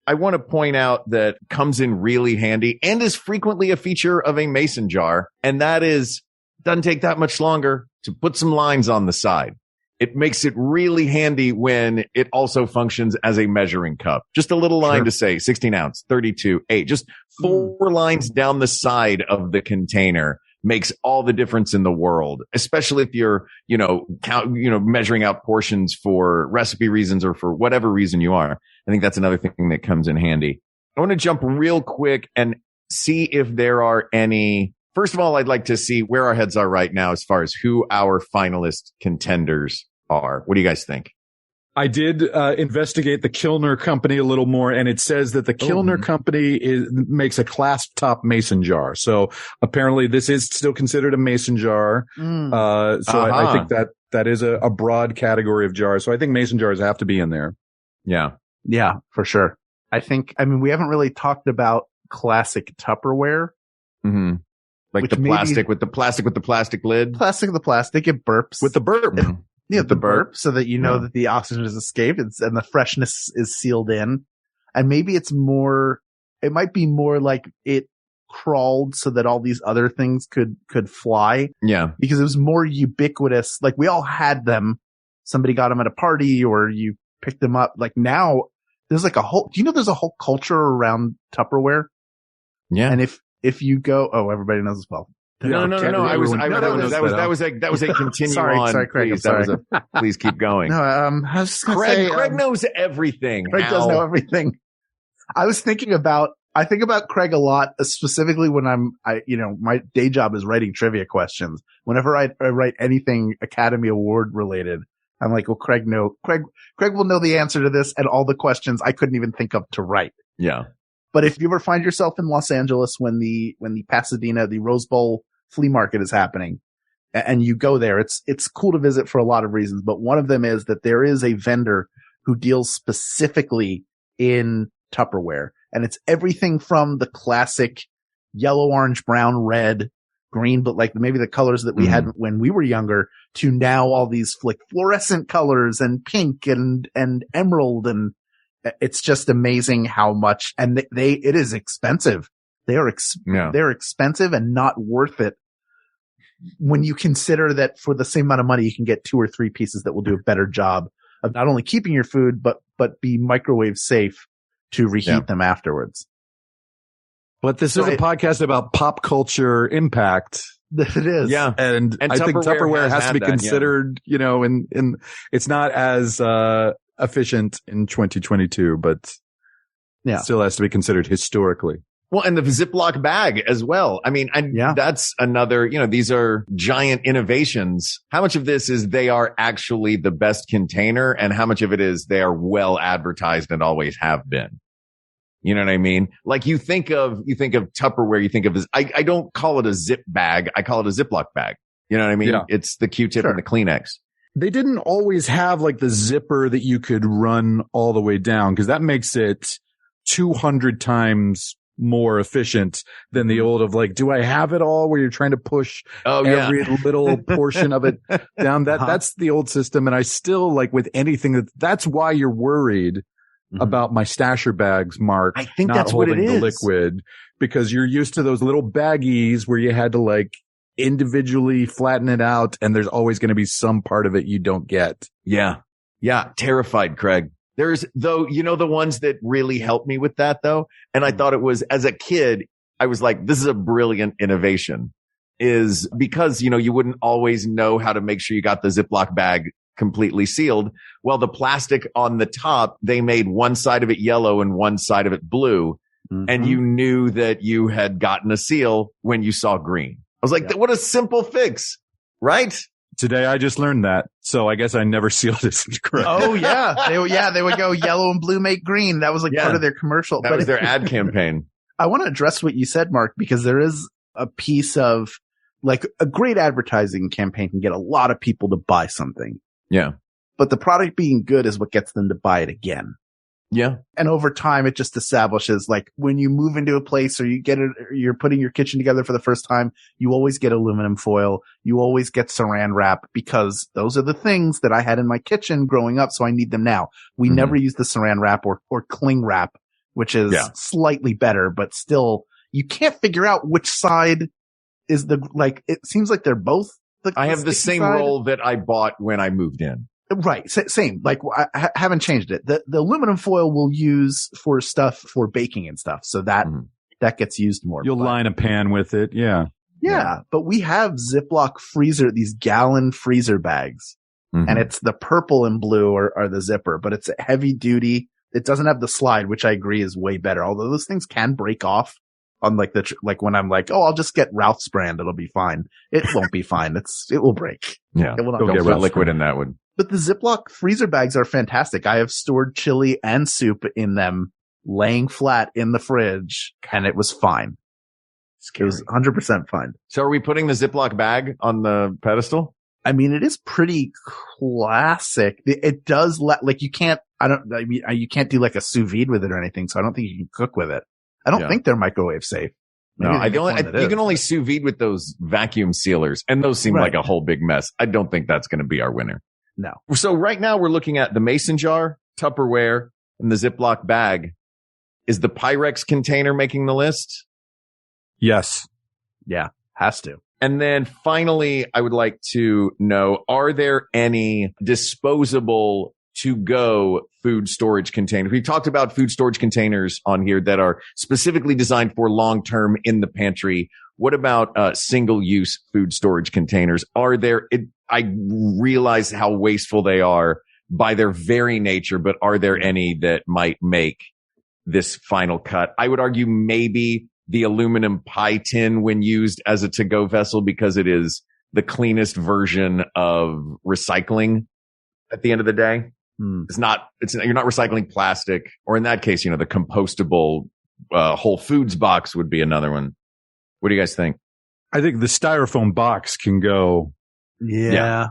I want to point out that comes in really handy and is frequently a feature of a mason jar. And that is, doesn't take that much longer to put some lines on the side. It makes it really handy when it also functions as a measuring cup. Just a little line to say 16 ounce, 32, 8, just 4 lines down the side of the container makes all the difference in the world, especially if you're, measuring out portions for recipe reasons or for whatever reason you are. I think that's another thing that comes in handy. I want to jump real quick and see if there are any. First of all, I'd like to see where our heads are right now as far as who our finalist contenders are. What do you guys think? I did investigate the Kilner Company a little more, and it says that the Kilner Company makes a clasp top mason jar. So apparently this is still considered a mason jar. I think that is a broad category of jars. So I think mason jars have to be in there. Yeah. Yeah, for sure. We haven't really talked about classic Tupperware. Mm-hmm. Like the plastic with the plastic lid. Plastic with the plastic. It burps. With the burp. Yeah, the burp, so that you know that the oxygen has escaped and the freshness is sealed in. And maybe it might be more like it crawled so that all these other things could fly. Yeah. Because it was more ubiquitous. Like we all had them. Somebody got them at a party or you picked them up. Like now there's like there's a whole culture around Tupperware? Yeah. And if you go, everybody knows as well. No. That was a continue on. Sorry, Craig. Please, please keep going. No, I was just gonna say, Craig knows everything. Craig does know everything. I think about Craig a lot, specifically when my day job is writing trivia questions. Whenever I write anything Academy Award related, I'm like, well, Craig will know the answer to this and all the questions I couldn't even think of to write. Yeah. But if you ever find yourself in Los Angeles when the Pasadena, the Rose Bowl flea market is happening and you go there, it's cool to visit for a lot of reasons. But one of them is that there is a vendor who deals specifically in Tupperware, and it's everything from the classic yellow, orange, brown, red, green, but like maybe the colors that we had when we were younger, to now all these like fluorescent colors and pink and emerald, and it's just amazing how much, and it is expensive. They're expensive and not worth it when you consider that for the same amount of money, you can get 2 or 3 pieces that will do a better job of not only keeping your food, but be microwave safe to reheat them afterwards. But this is a podcast about pop culture impact. It is. Yeah. And I think Tupperware has to be considered, in it's not as, efficient in 2022, but still has to be considered historically. Well, and the Ziploc bag as well. I mean, that's another, these are giant innovations. How much of this is they are actually the best container, and how much of it is they are well advertised and always have been? You know what I mean? Like you think of Tupperware, you think of this, I don't call it a zip bag. I call it a Ziploc bag. You know what I mean? Yeah. It's the Q-tip and the Kleenex. They didn't always have like the zipper that you could run all the way down, because that makes it 200 times more efficient than the old of like, do I have it all, where you're trying to push every little portion of it down. That's the old system. And I still like with anything that's why you're worried about my stasher bags, Mark. I think that's what it is. The liquid, because you're used to those little baggies where you had to like individually flatten it out, and there's always going to be some part of it you don't get. Yeah. Terrified, Craig. There's the ones that really helped me with that though. And I thought it was, as a kid, I was like, this is a brilliant innovation, is because, you wouldn't always know how to make sure you got the Ziploc bag completely sealed. Well, the plastic on the top, they made one side of it yellow and one side of it blue. and you knew that you had gotten a seal when you saw green. I was like, what a simple fix, right? Today I just learned that, so I guess I never sealed it. Oh yeah, they would go yellow and blue make green. That was like part of their commercial. That was their ad campaign. I want to address what you said, Mark, because there is a piece of like a great advertising campaign can get a lot of people to buy something. Yeah, but the product being good is what gets them to buy it again. Yeah. And over time, it just establishes like when you move into a place or you're putting your kitchen together for the first time, you always get aluminum foil. You always get saran wrap because those are the things that I had in my kitchen growing up. So I need them now. We never use the saran wrap or cling wrap, which is slightly better, but still you can't figure out which side is it seems like they're both. I have the same roll that I bought when I moved in. Right. Same. Like I haven't changed it. The aluminum foil we'll use for stuff for baking and stuff. So that gets used more. You'll line a pan with it. Yeah. Yeah. But we have Ziploc these gallon freezer bags and it's the purple and blue are the zipper, but it's heavy duty. It doesn't have the slide, which I agree is way better. Although those things can break off on like when I'm like, oh, I'll just get Ralph's brand. It'll be fine. It won't be fine. It will break. Yeah. It will not. Don't get liquid in that one. But the Ziploc freezer bags are fantastic. I have stored chili and soup in them laying flat in the fridge and it was fine. Scary. It was 100% fine. So are we putting the Ziploc bag on the pedestal? I mean, it is pretty classic. It does you can't do like a sous vide with it or anything. So I don't think you can cook with it. I don't think they're microwave safe. No, you can only sous vide with those vacuum sealers and those seem like a whole big mess. I don't think that's going to be our winner. No. So right now we're looking at the mason jar, Tupperware, and the Ziploc bag. Is the Pyrex container making the list? Yes. Yeah, has to. And then finally, I would like to know, are there any disposable to-go food storage containers? We've talked about food storage containers on here that are specifically designed for long-term in the pantry. What about single-use food storage containers? I realize how wasteful they are by their very nature, but are there any that might make this final cut? I would argue maybe the aluminum pie tin when used as a to-go vessel because it is the cleanest version of recycling at the end of the day. You're not recycling plastic, or in that case, the compostable Whole Foods box would be another one. What do you guys think? I think the styrofoam box can go. Yeah.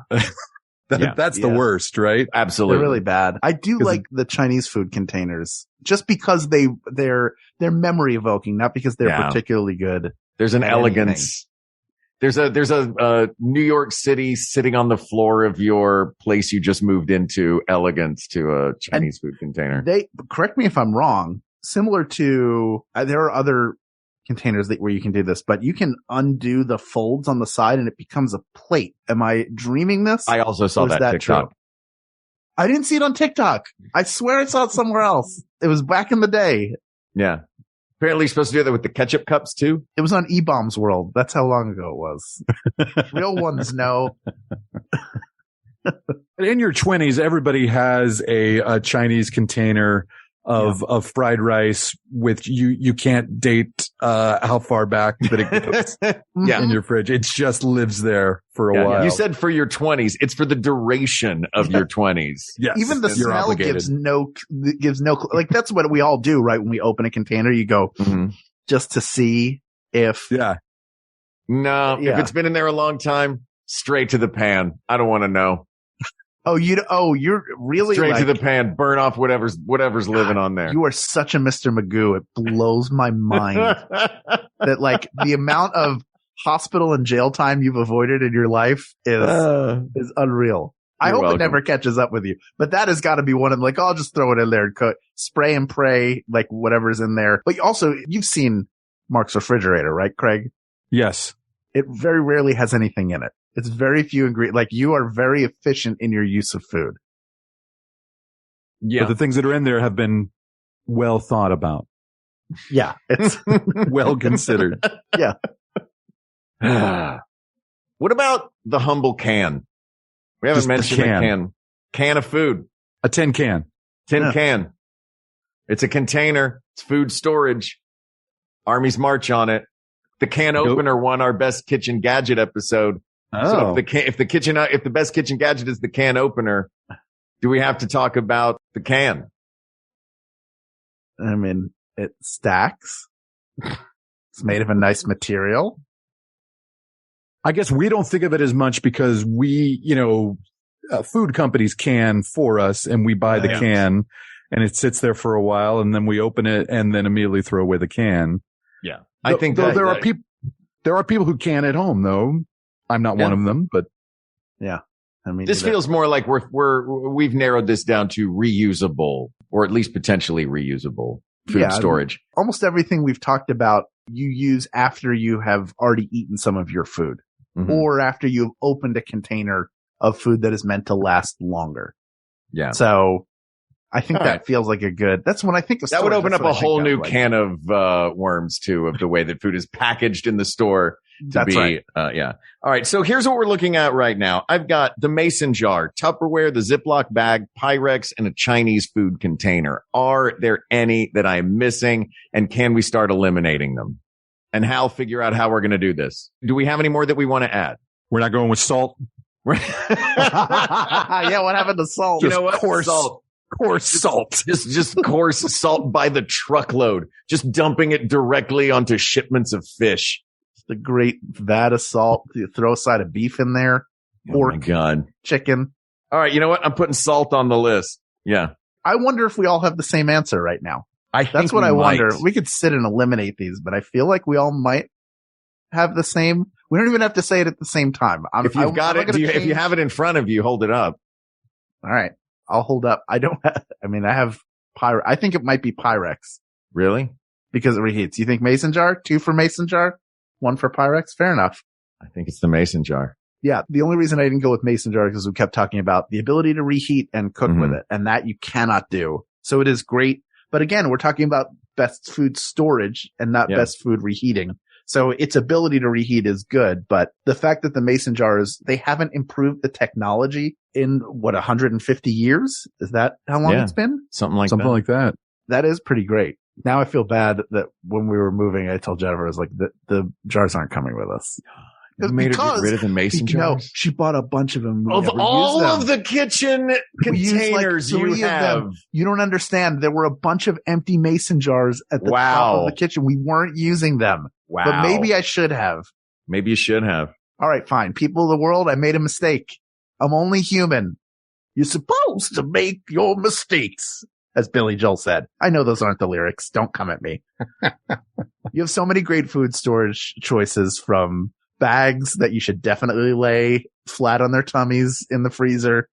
That's the worst, right? Absolutely. They're really bad. I do like the Chinese food containers just because they're memory evoking, not because they're particularly good. There's an elegance. Anything. There's a New York City sitting on the floor of your place you just moved into elegance to a Chinese food container. Correct me if I'm wrong. Similar to there are other containers where you can do this, but you can undo the folds on the side and it becomes a plate. Am I dreaming this? I also saw that TikTok. True? I didn't see it on TikTok. I swear I saw it somewhere else. It was back in the day. Yeah. Apparently you're supposed to do that with the ketchup cups too. It was on E-Bombs World. That's how long ago it was. Real ones know. In your 20s, everybody has a Chinese container of fried rice with you can't date how far back that it goes in your fridge. It just lives there for a while. You said for your 20s. It's for the duration of your 20s. Yes. Even the smell gives no like that's what we all do, right? When we open a container, you go just to see if No, if it's been in there a long time, straight to the pan. I don't want to know. You're really straight to the pan, burn off whatever's living on there. You are such a Mr. Magoo. It blows my mind that like the amount of hospital and jail time you've avoided in your life is unreal. I hope it never catches up with you, but that has got to be one of them. Like, I'll just throw it in there and cook, spray and pray, like whatever's in there. But also you've seen Mark's refrigerator, right, Craig? Yes. It very rarely has anything in it. It's very few ingredients. Like you are very efficient in your use of food. Yeah. But the things that are in there have been well thought about. Yeah. It's well considered. Yeah. What about the humble can? We haven't mentioned the can of food. A tin can. Tin can. It's a container. It's food storage. Armies march on it. The can opener won our best kitchen gadget episode. Oh. So if the best kitchen gadget is the can opener, do we have to talk about the can? I mean, it stacks. It's made of a nice material. I guess we don't think of it as much because we, food companies can for us and we buy the can and it sits there for a while and then we open it and then immediately throw away the can. Yeah. I think there are people who can at home though. I'm not one of them, but yeah. I mean, this feels more like we've narrowed this down to reusable or at least potentially reusable food storage. Almost everything we've talked about, you use after you have already eaten some of your food or after you've opened a container of food that is meant to last longer. Yeah. So I think that feels like that's when I think of storage. That would open up a whole new can of worms too, of the way that food is packaged in the store. Right. Yeah. All right. So here's what we're looking at right now. I've got the mason jar, Tupperware, the Ziploc bag, Pyrex, and a Chinese food container. Are there any that I'm missing? And can we start eliminating them? And Hal, figure out how we're going to do this. Do we have any more that we want to add? We're not going with salt. Yeah. What happened to salt? You know what? Coarse salt. Just coarse salt by the truckload. Just dumping it directly onto shipments of fish. The great vat of salt. You throw a side of beef in there. Pork, oh my God. Chicken. All right. You know what? I'm putting salt on the list. Yeah. I wonder if we all have the same answer right now. That's what I wonder. We could sit and eliminate these, but I feel like we all might have the same. We don't even have to say it at the same time. If you've got it, if you have it in front of you, hold it up. All right. I'll hold up. I have Pyrex. I think it might be Pyrex. Really? Because it reheats. You think mason jar? 2 for mason jar? 1 for Pyrex? Fair enough. I think it's the mason jar. Yeah. The only reason I didn't go with mason jar is because we kept talking about the ability to reheat and cook with it. And that you cannot do. So it is great. But again, we're talking about best food storage and not best food reheating. So its ability to reheat is good. But the fact that the mason jars, they haven't improved the technology in 150 years? Is that how long it's been? Something like that. That is pretty great. Now I feel bad that when we were moving, I told Jennifer, I was like, the jars aren't coming with us. You made her get rid of the mason jars? No, she bought a bunch of them. Of all of the kitchen containers you have. You don't understand. There were a bunch of empty mason jars at the top of the kitchen. We weren't using them. Wow. But maybe I should have. Maybe you should have. All right, fine. People of the world, I made a mistake. I'm only human. You're supposed to make your mistakes, as Billy Joel said. I know those aren't the lyrics. Don't come at me. You have so many great food storage choices, from bags that you should definitely lay flat on their tummies in the freezer,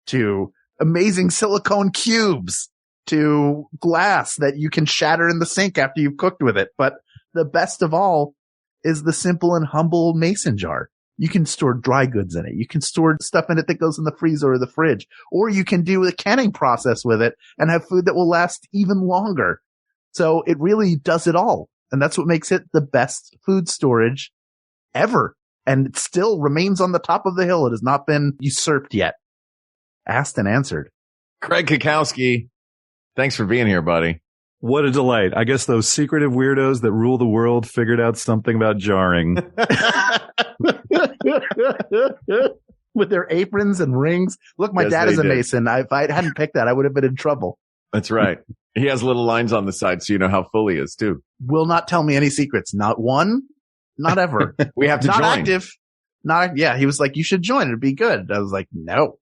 to amazing silicone cubes, to glass that you can shatter in the sink after you've cooked with it. But the best of all is the simple and humble mason jar. You can store dry goods in it. You can store stuff in it that goes in the freezer or the fridge, or you can do a canning process with it and have food that will last even longer. So it really does it all. And that's what makes it the best food storage ever. And it still remains on the top of the hill. It has not been usurped yet. Asked and answered. Craig Cackowski, thanks for being here, buddy. What a delight. I guess those secretive weirdos that rule the world figured out something about jarring. With their aprons and rings. Look, my dad is a mason. If I hadn't picked that, I would have been in trouble. That's right. He has little lines on the side so you know how full he is, too. Will not tell me any secrets. Not one. Not ever. We have to not join. Active. He was like, you should join. It'd be good. I was like, no.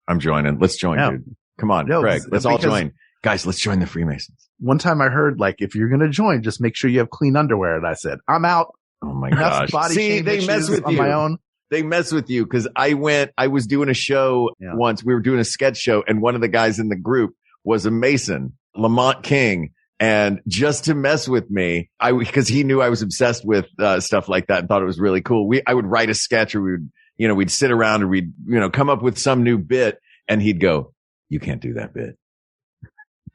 I'm joining. Let's join, dude. Come on, Craig. Let's all join. Guys, let's join the Freemasons. One time I heard, like, if you're going to join, just make sure you have clean underwear. And I said, I'm out. Oh my gosh. See, they mess with you. On my own. They mess with you because I was doing a show once. We were doing a sketch show, and one of the guys in the group was a Mason, Lamont King. And just to mess with me, because he knew I was obsessed with stuff like that and thought it was really cool. I would write a sketch, or we'd sit around and we'd, come up with some new bit, and he'd go, "You can't do that bit."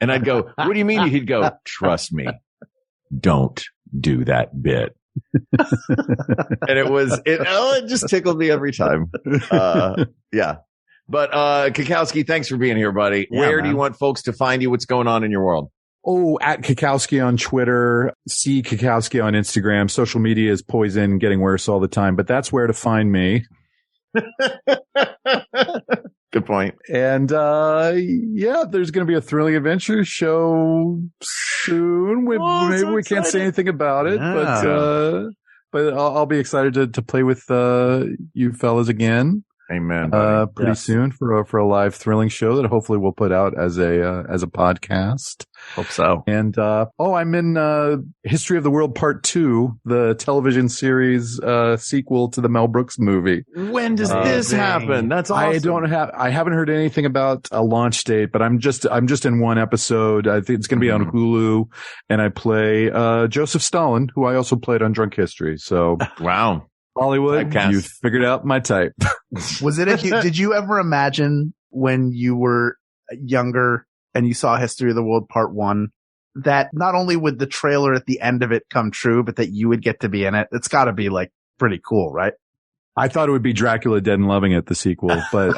And I'd go, "What do you mean?" He'd go, "Trust me, don't do that bit." And it just tickled me every time. Yeah. But, Cackowski, thanks for being here, buddy. Where do you want folks to find you? What's going on in your world? Oh, at Cackowski on Twitter, C Cackowski on Instagram. Social media is poison, getting worse all the time, but that's where to find me. Good point. And, yeah, there's going to be a thrilling adventure show soon. Maybe we can't say anything about it, but I'll be excited to play with, you fellas again. Amen. Pretty soon for a live thrilling show that hopefully we'll put out as a podcast. Hope so. And, I'm in, History of the World Part 2, the television series, sequel to the Mel Brooks movie. When does this happen? That's awesome. I haven't heard anything about a launch date, but I'm just in one episode. I think it's going to be on Hulu, and I play, Joseph Stalin, who I also played on Drunk History. So. Wow. Hollywood, you figured out my type. Was it did you ever imagine when you were younger and you saw History of the World Part 1 that not only would the trailer at the end of it come true, but that you would get to be in it? It's got to be like pretty cool, right? I thought it would be Dracula Dead and Loving It, the sequel, but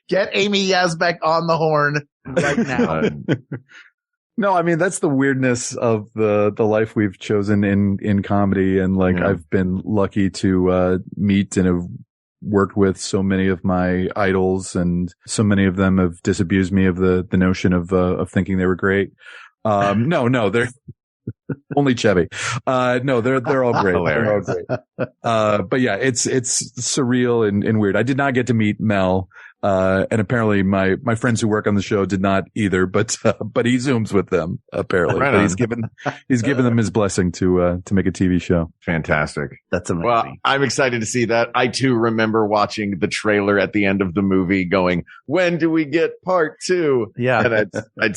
get Amy Yazbek on the horn right now. No, I mean, that's the weirdness of the life we've chosen in comedy. And I've been lucky to, meet and have worked with so many of my idols, and so many of them have disabused me of the notion of thinking they were great. No, they're only Chevy. No, they're all great. They're all great. But yeah, it's surreal and weird. I did not get to meet Mel. And apparently my friends who work on the show did not either, but he Zooms with them apparently. Right, he's given them his blessing to make a TV show. Fantastic. That's amazing. Well, I'm excited to see that. I too remember watching the trailer at the end of the movie going, when do we get part 2? Yeah. And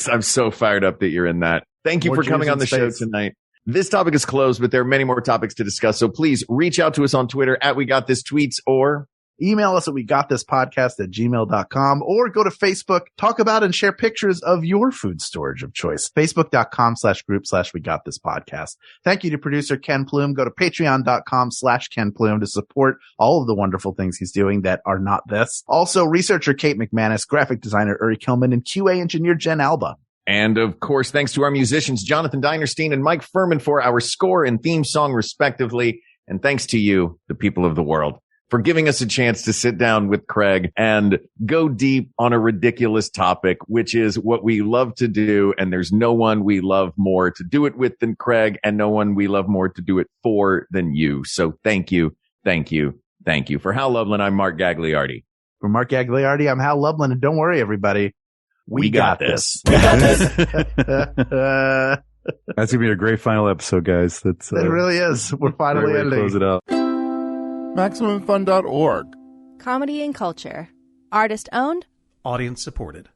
I'm so fired up that you're in that. Thank you for coming on the show tonight. This topic is closed, but there are many more topics to discuss. So please reach out to us on Twitter at We Got This Tweets, or email us at wegotThisPodcast@gmail.com, or go to Facebook, talk about and share pictures of your food storage of choice. Facebook.com/group/WeGotThisPodcast. Thank you to producer Ken Plume. Go to Patreon.com/Ken Plume to support all of the wonderful things he's doing that are not this. Also, researcher Kate McManus, graphic designer Uri Kilman, and QA engineer Jen Alba. And of course, thanks to our musicians, Jonathan Dinerstein and Mike Furman, for our score and theme song, respectively. And thanks to you, the people of the world, for giving us a chance to sit down with Craig and go deep on a ridiculous topic, which is what we love to do. And there's no one we love more to do it with than Craig, and no one we love more to do it for than you. So thank you. Thank you. Thank you. For Hal Lublin, I'm Mark Gagliardi. For Mark Gagliardi, I'm Hal Lublin. And don't worry, everybody. We got this. We got this. That's going to be a great final episode, guys. It really is. We're finally ending. Close it out. MaximumFun.org. Comedy and culture. Artist owned. Audience supported.